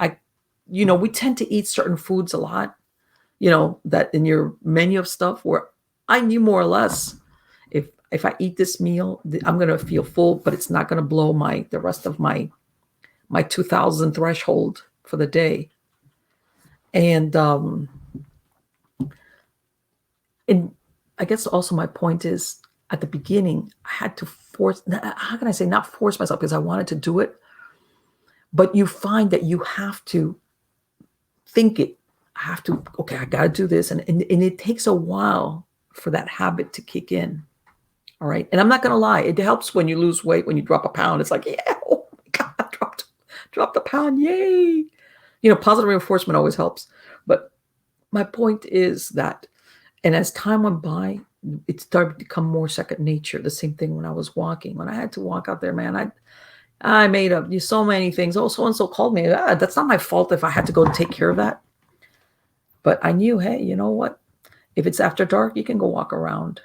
we tend to eat certain foods a lot, that in your menu of stuff, where I knew more or less if I eat this meal, I'm going to feel full, but it's not going to blow the rest of my 2,000 threshold for the day. And I guess also my point is, at the beginning, I had to how can I say, not force myself, because I wanted to do it, but you find that you have to think it. I got to do this. And it takes a while for that habit to kick in. All right. And I'm not going to lie. It helps when you lose weight, when you drop a pound. It's like, yeah, oh my God, I dropped a pound. Yay. Positive reinforcement always helps. But my point is that, and as time went by, it started to become more second nature. The same thing when I was walking. When I had to walk out there, man, I made up so many things. Oh, so-and-so called me. That's not my fault if I had to go take care of that. But I knew, hey, you know what? If it's after dark, you can go walk around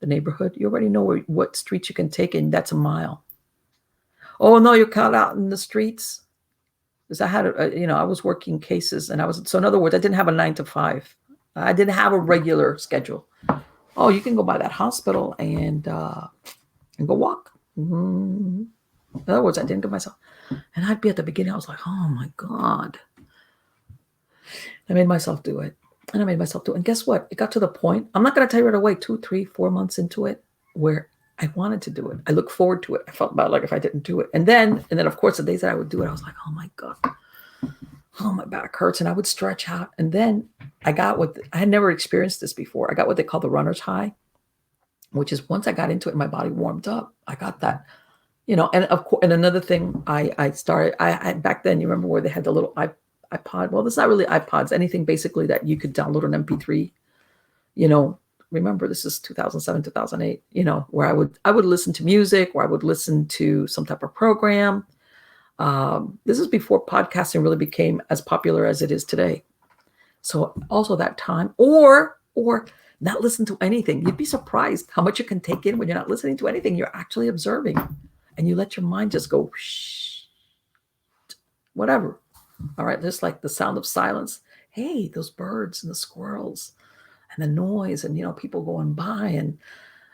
the neighborhood. You already know what streets you can take, and that's a mile. Oh, no, you're caught out in the streets. Because I had, I was working cases, and so in other words, I didn't have a 9 to 5. I didn't have a regular schedule. Oh, you can go by that hospital and go walk. Mm-hmm. In other words, I didn't give myself. And I'd be at the beginning, I was like, oh my God. I made myself do it. And guess what? It got to the point, I'm not going to tell you right away, 2, 3, 4 months into it, where I wanted to do it. I looked forward to it. I felt bad like if I didn't do it. And then of course, the days that I would do it, I was like, oh my God. Oh, my back hurts. And I would stretch out. And then I had never experienced this before. I got what they call the runner's high, which is once I got into it and my body warmed up, I got that, and of course, and another thing I started, I back then, you remember where they had the little iPod? Well, it's not really iPods, anything basically that you could download an MP3, remember this is 2007, 2008, where I would listen to music, or I would listen to some type of program. This is before podcasting really became as popular as it is today. So also that time, or not listen to anything. You'd be surprised how much you can take in when you're not listening to anything. You're actually observing, and you let your mind just go, shh, whatever. All right, just like the sound of silence. Hey, those birds and the squirrels and the noise, and people going by, and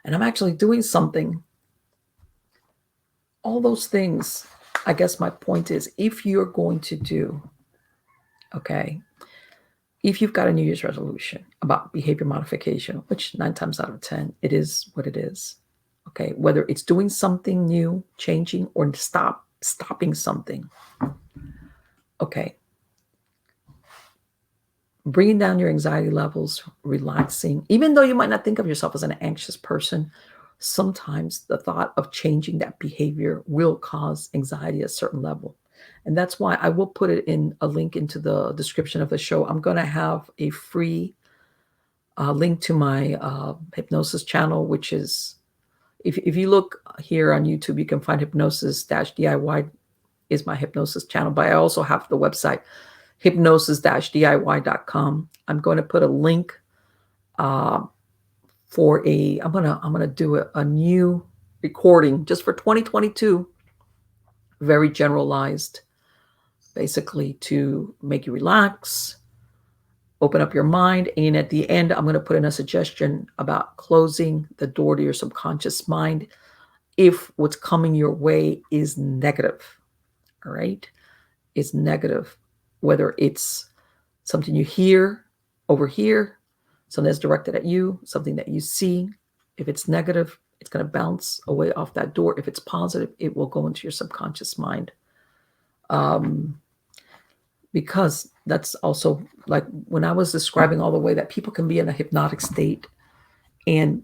I'm actually doing something. All those things. I guess my point is, if you're going to do, if you've got a New Year's resolution about behavior modification, which 9 times out of 10, it is what it is. Okay. Whether it's doing something new, changing, or stopping something. Okay. Bringing down your anxiety levels, relaxing, even though you might not think of yourself as an anxious person, sometimes the thought of changing that behavior will cause anxiety at a certain level. And that's why I will put it in a link into the description of the show. I'm going to have a free link to my hypnosis channel, which is, if you look here on YouTube, you can find hypnosis-DIY is my hypnosis channel. But I also have the website, hypnosis-diy.com. I'm going to put a link for I'm gonna do a new recording just for 2022, very generalized, basically to make you relax, open up your mind, and at the end, I'm gonna put in a suggestion about closing the door to your subconscious mind if what's coming your way is negative. All right, it's negative, whether it's something you hear, overhear, something that's directed at you, something that you see. If it's negative, It's going to bounce away off that door. If it's positive, it will go into your subconscious mind. Because that's also like when I was describing all the way that people can be in a hypnotic state. And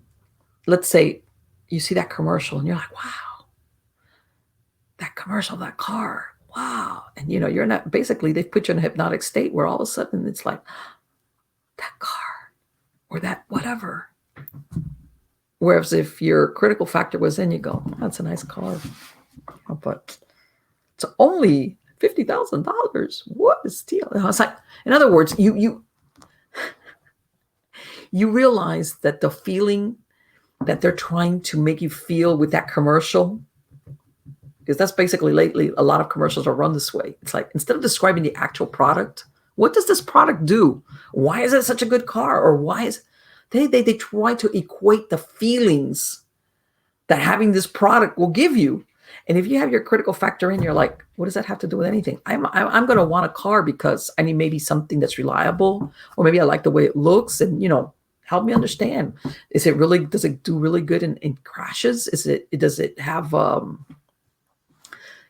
let's say you see that commercial and you're like, wow, that commercial, that car, wow. And you're in that, basically they've put you in a hypnotic state where all of a sudden it's like that car or that whatever. Whereas if your critical factor was in, you go, that's a nice car. But it's only $50,000. What is the deal? It's like, in other words, you realize that the feeling that they're trying to make you feel with that commercial, because that's basically lately a lot of commercials are run this way. It's like, instead of describing the actual product, what does this product do? Why is it such a good car? Or why is they try to equate the feelings that having this product will give you. And if you have your critical factor in, you're like, what does that have to do with anything? I'm going to want a car because I need maybe something that's reliable, or maybe I like the way it looks, and help me understand. Does it do really good in crashes? Does it have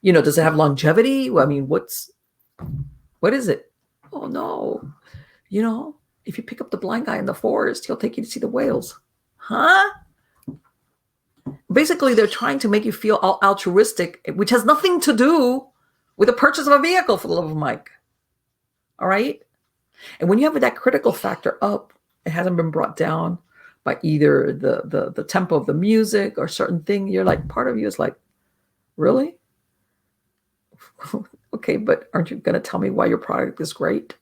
does it have longevity? I mean, what is it? Oh no. If you pick up the blind guy in the forest, he'll take you to see the whales. Huh? Basically, they're trying to make you feel all altruistic, which has nothing to do with the purchase of a vehicle, for the love of Mike. All right? And when you have that critical factor up, it hasn't been brought down by either the tempo of the music or certain thing, you're like, part of you is like, really? Okay, but aren't you going to tell me why your product is great?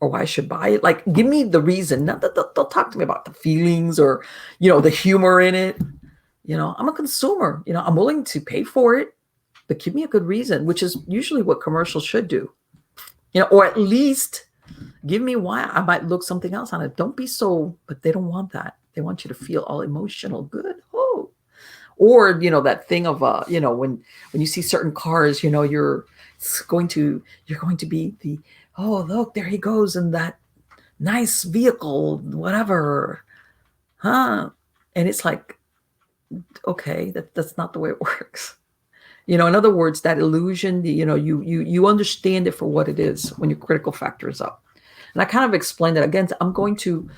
Or why I should buy it? Like, give me the reason. Not that they'll talk to me about the feelings or, the humor in it. I'm a consumer. I'm willing to pay for it, but give me a good reason, which is usually what commercials should do. Or at least give me why I might look something else on it. Don't be so, but they don't want that. They want you to feel all emotional, good. Oh, or that thing of when you see certain cars, you're going to be the, oh, look, there he goes in that nice vehicle, whatever, huh? And it's like, okay, that's not the way it works. In other words, that illusion, you understand it for what it is when your critical factor is up. And I kind of explained that again. I'm going to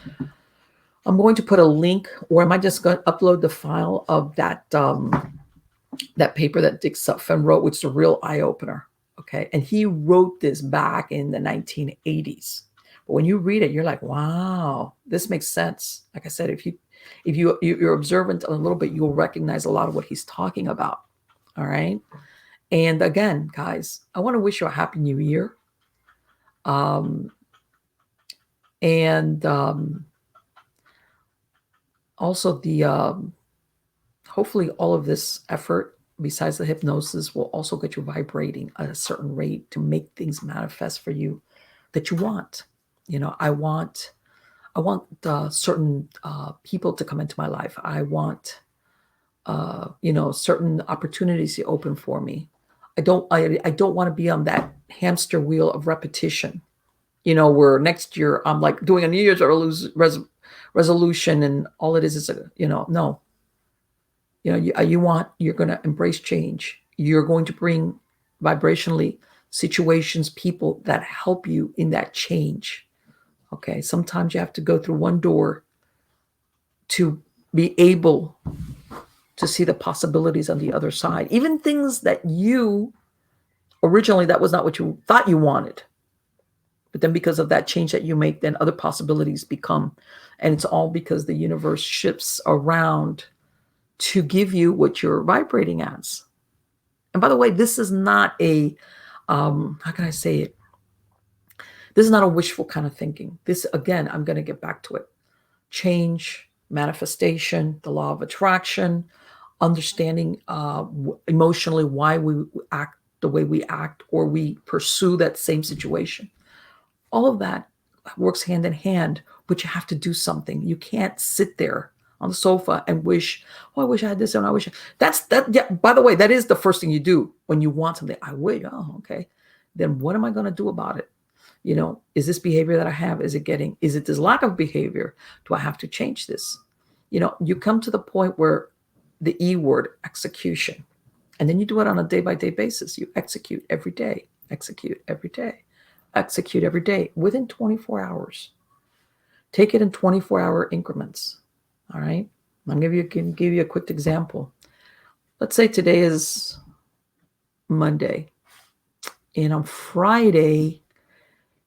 put a link, or am I just going to upload the file of that that paper that Dick Sutphen wrote, which is a real eye opener. Okay, and he wrote this back in the 1980s. But when you read it, you're like, wow, this makes sense. Like I said, if you're observant a little bit, you'll recognize a lot of what he's talking about. All right. And again, guys, I want to wish you a happy new year. Also hopefully all of this effort, besides the hypnosis, will also get you vibrating at a certain rate to make things manifest for you that you want. I want certain people to come into my life. I want certain opportunities to open for me. I don't want to be on that hamster wheel of repetition, where next year I'm like doing a New Year's resolution and all it is no. You're going to embrace change. You're going to bring vibrationally situations, people that help you in that change. Okay, sometimes you have to go through one door to be able to see the possibilities on the other side. Even things that you originally, that was not what you thought you wanted. But then because of that change that you make, then other possibilities become. And it's all because the universe shifts around to give you what you're vibrating as. And by the way, this is not a, how can I say it? This is not a wishful kind of thinking. This, again, I'm going to get back to it. Change, manifestation, the law of attraction, understanding emotionally why we act the way we act, or we pursue that same situation. All of that works hand in hand, but you have to do something. You can't sit there on the sofa and wish, oh, I wish I had this, and I wish yeah, by the way, that is the first thing you do when you want something. I wish, oh, okay. Then what am I going to do about it? Is this behavior that I have, is it this lack of behavior? Do I have to change this? You come to the point where the E word, execution. And then you do it on a day-by-day basis. You execute every day, execute every day, execute every day within 24 hours. Take it in 24-hour increments. All right? I'm going to give you a quick example. Let's say today is Monday. And on Friday,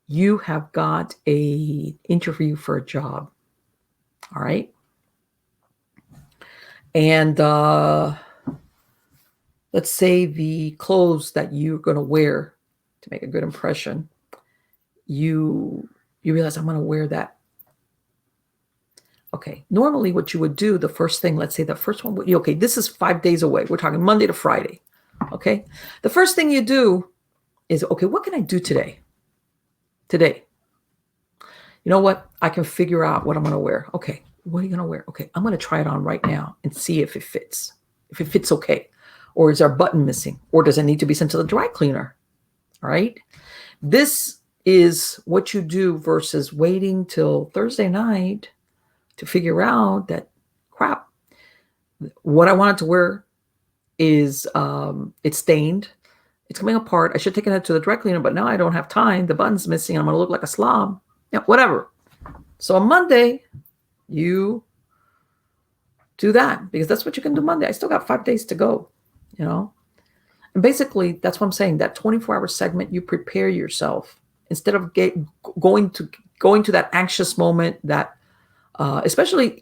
you have got an interview for a job. All right? And let's say the clothes that you're going to wear to make a good impression, you realize I'm going to wear that. Okay, normally what you would do, the first thing, let's say the first one, okay, this is 5 days away. We're talking Monday to Friday. Okay, the first thing you do is, okay, what can I do today? Today. You know what? I can figure out what I'm going to wear. Okay, what are you going to wear? Okay, I'm going to try it on right now and see if it fits. If it fits okay. Or is there a button missing? Or does it need to be sent to the dry cleaner? All right. This is what you do versus waiting till Thursday night to figure out that, crap, what I wanted to wear is it's stained. It's coming apart. I should take it to the dry cleaner, but now I don't have time. The button's missing. I'm going to look like a slob. Yeah, whatever. So on Monday, you do that because that's what you can do Monday. I still got 5 days to go, you know. And basically, that's what I'm saying. That 24-hour segment, you prepare yourself instead of going to that anxious moment. That especially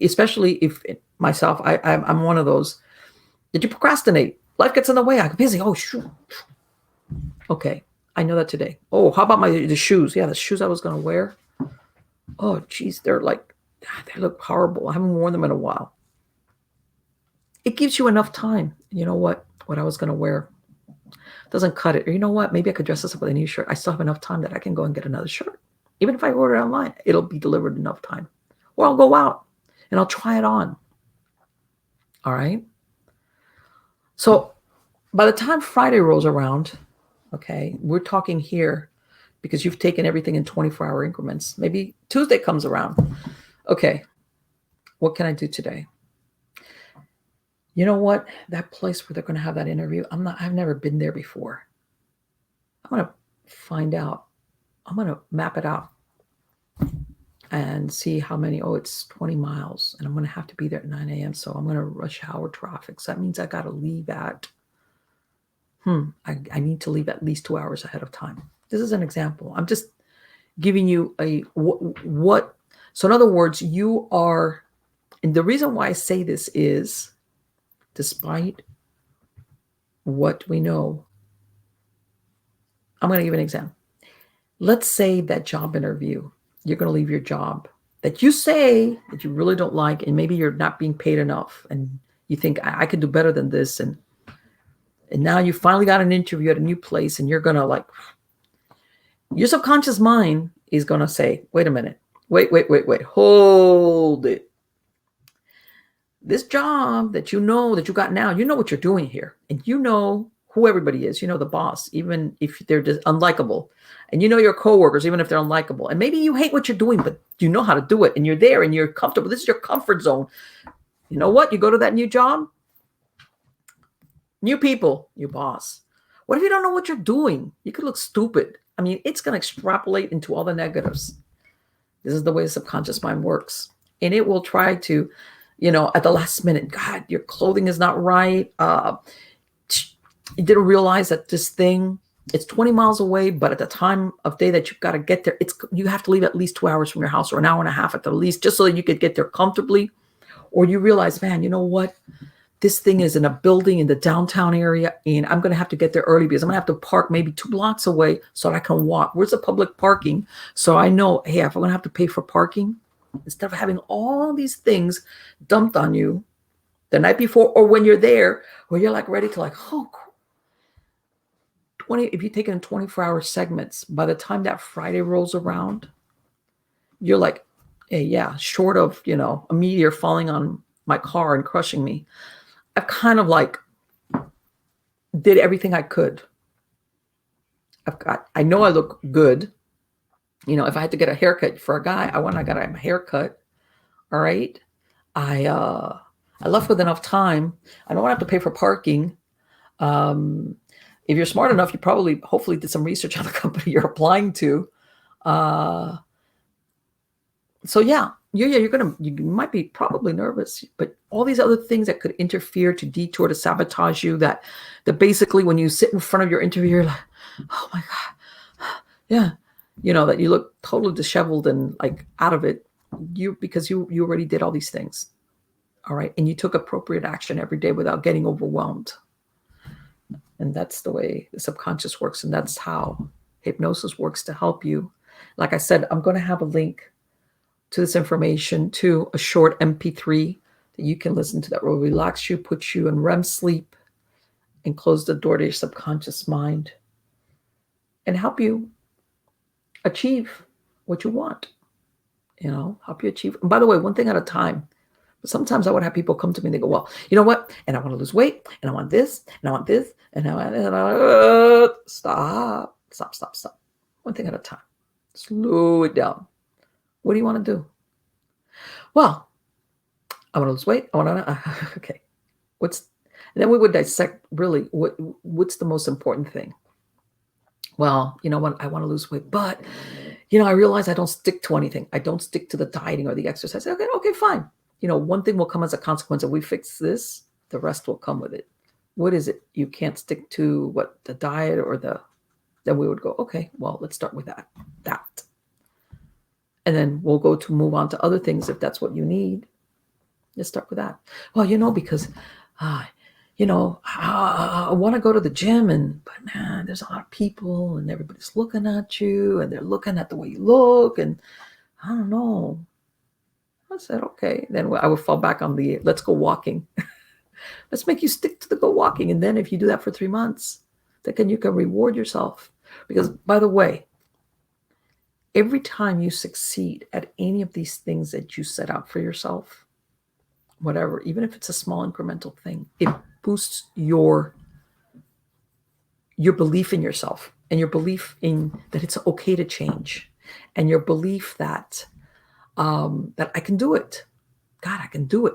if myself, I'm one of those. Did you procrastinate? Life gets in the way. I'm busy. Oh, shoot. Okay, I know that today. Oh, how about the shoes? Yeah, the shoes I was going to wear. Oh, geez, they look horrible. I haven't worn them in a while. It gives you enough time. You know what I was going to wear doesn't cut it. Or you know what? Maybe I could dress this up with a new shirt. I still have enough time that I can go and get another shirt. Even if I order it online, it'll be delivered enough time. Or I'll go out and I'll try it on. All right. So by the time Friday rolls around, okay, we're talking here because you've taken everything in 24-hour increments. Maybe Tuesday comes around. Okay, what can I do today? You know what? That place where they're going to have that interview, I've never been there before. I'm going to find out. I'm going to map it out and see how many. Oh, it's 20 miles and I'm going to have to be there at 9 a.m. So I'm going to rush hour traffic. So that means I got to leave at, I need to leave at least 2 hours ahead of time. This is an example. I'm just giving you what. So in other words, you are, and the reason why I say this is, despite what we know, I'm going to give an example. Let's say that job interview, you're going to leave your job that you say that you really don't like, and maybe you're not being paid enough, and you think I could do better than this, and now you finally got an interview at a new place, and you're going to your subconscious mind is going to say, wait a minute, wait, hold it. This job that you got now, you know what you're doing here, and you know who everybody is. You know the boss, even if they're just unlikable, and you know your coworkers, even if they're unlikable, and maybe you hate what you're doing, but you know how to do it, and you're there, and you're comfortable. This is your comfort zone. You know what? You go to that new job, new people, new boss. What if you don't know what you're doing? You could look stupid. I mean, it's going to extrapolate into all the negatives. This is the way the subconscious mind works, and it will try to, at the last minute, God, your clothing is not right. You didn't realize that this thing, it's 20 miles away, but at the time of day that you've got to get there, you have to leave at least 2 hours from your house, or an hour and a half at the least, just so that you could get there comfortably. Or you realize, man, you know what? This thing is in a building in the downtown area, and I'm going to have to get there early because I'm going to have to park maybe 2 blocks away so that I can walk. Where's the public parking? So I know, hey, if I'm going to have to pay for parking, instead of having all these things dumped on you the night before, or when you're there, where you're ready to if you take it in 24-hour segments, by the time that Friday rolls around, you're like, hey, yeah, short of, a meteor falling on my car and crushing me, I've kind of did everything I could. I know I look good. If I had to get a haircut for a guy, I got a haircut. All right. I I left with enough time. I don't have to pay for parking. If you're smart enough, you probably, hopefully, did some research on the company you're applying to. So yeah, you might be probably nervous, but all these other things that could interfere, to detour, to sabotage you, that basically when you sit in front of your interview, you're like, oh my God, yeah, that you look totally disheveled and like out of it, because you already did all these things, all right, and you took appropriate action every day without getting overwhelmed. And that's the way the subconscious works, and that's how hypnosis works to help you. Like I said, I'm going to have a link to this information, to a short MP3 that you can listen to that will relax you, put you in REM sleep, and close the door to your subconscious mind and help you achieve what you want. Help you achieve. And by the way, one thing at a time. Sometimes I would have people come to me and they go, well, you know what? And I want to lose weight, and I want this, and I want this, and stop. One thing at a time. Slow it down. What do you want to do? Well, I want to lose weight. I want to, okay. And then we would dissect really what's the most important thing. Well, you know what? I want to lose weight, but I realize I don't stick to anything. I don't stick to the dieting or the exercise. Okay, fine. One thing will come as a consequence. If we fix this, the rest will come with it. What is it? You can't stick to what the diet or then we would go, okay, well, let's start with that. And then we'll move on to other things if that's what you need. Let's start with that. Well, because, I want to go to the gym, but man, there's a lot of people and everybody's looking at you and they're looking at the way you look, and I don't know. I said, okay. Then I would fall back on the let's go walking. Let's make you stick to the go walking. And then if you do that for 3 months, then you can reward yourself. Because, by the way, every time you succeed at any of these things that you set out for yourself, whatever, even if it's a small incremental thing, it boosts your belief in yourself, and your belief in that it's okay to change, and your belief that that I can do it. God, I can do it.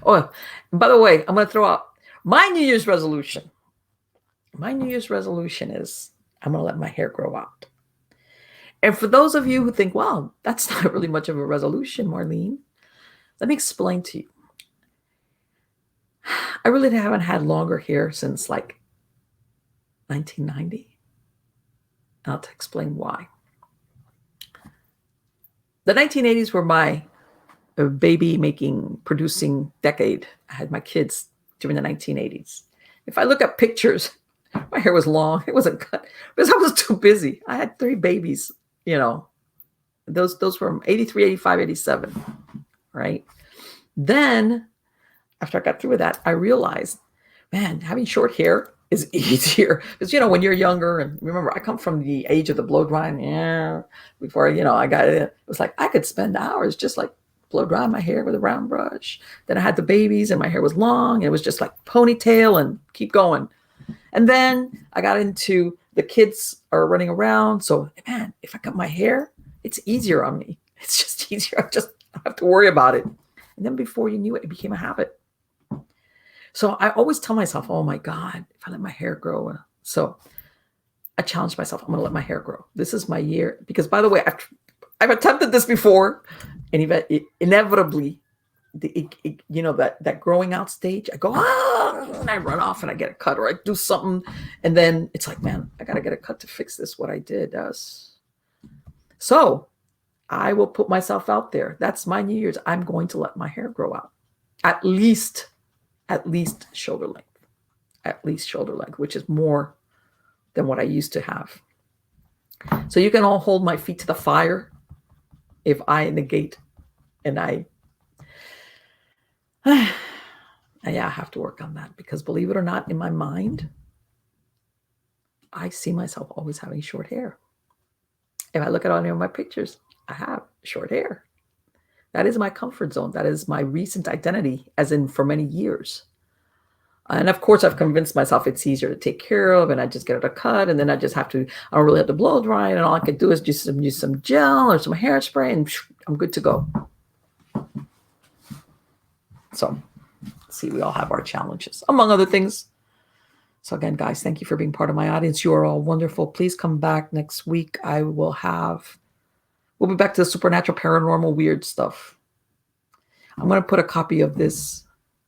Oh, and by the way, I'm going to throw out my New Year's resolution. My New Year's resolution is I'm going to let my hair grow out. And for those of you who think, wow, that's not really much of a resolution, Marlene, let me explain to you. I really haven't had longer hair since like 1990. And I'll explain why. The 1980s were my producing decade. I had my kids during the 1980s. If I look at pictures, my hair was long. It wasn't cut because I was too busy. I had 3 babies, those were 83, 85, 87, right? Then after I got through with that, I realized, man, having short hair is easier because, when you're younger, and remember, I come from the age of the blow drying. Yeah. Before, I got it. It was like, I could spend hours just like blow drying my hair with a round brush. Then I had the babies and my hair was long. And it was just like ponytail and keep going. And then I got into the kids are running around. So, man, if I cut my hair, it's easier on me. It's just easier. I don't have to worry about it. And then before you knew it, it became a habit. So I always tell myself, oh my God, if I let my hair grow. So I challenged myself, I'm going to let my hair grow. This is my year. Because, by the way, I've attempted this before. And inevitably, that growing out stage, I go, and I run off and I get a cut, or I do something. And then it's like, man, I got to get a cut to fix this, what I did. So I will put myself out there. That's my New Year's. I'm going to let my hair grow out. At least shoulder length, which is more than what I used to have. So you can all hold my feet to the fire if I negate and I have to work on that, because believe it or not, in my mind, I see myself always having short hair. If I look at any of my pictures, I have short hair. That is my comfort zone. That is my recent identity, as in for many years. And of course, I've convinced myself it's easier to take care of, and I just get it a cut, and then I don't really have to blow dry, and all I can do is just use some gel or some hairspray, and I'm good to go. So, see, we all have our challenges, among other things. So again, guys, thank you for being part of my audience. You are all wonderful. Please come back next week. We'll be back to the supernatural, paranormal, weird stuff. I'm going to put a copy of this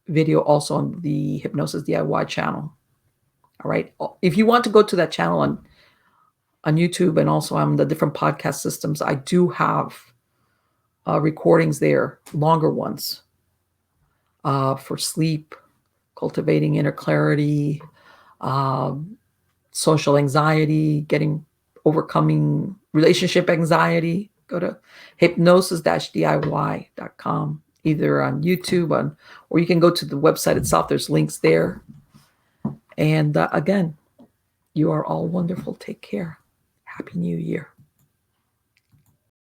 video also on the Hypnosis DIY channel. All right. If you want to go to that channel on YouTube and also on the different podcast systems, I do have recordings there, longer ones, for sleep, cultivating inner clarity, social anxiety, overcoming relationship anxiety. Go to hypnosis-diy.com, either on YouTube or you can go to the website itself. There's links there. And again, you are all wonderful. Take care. Happy New Year.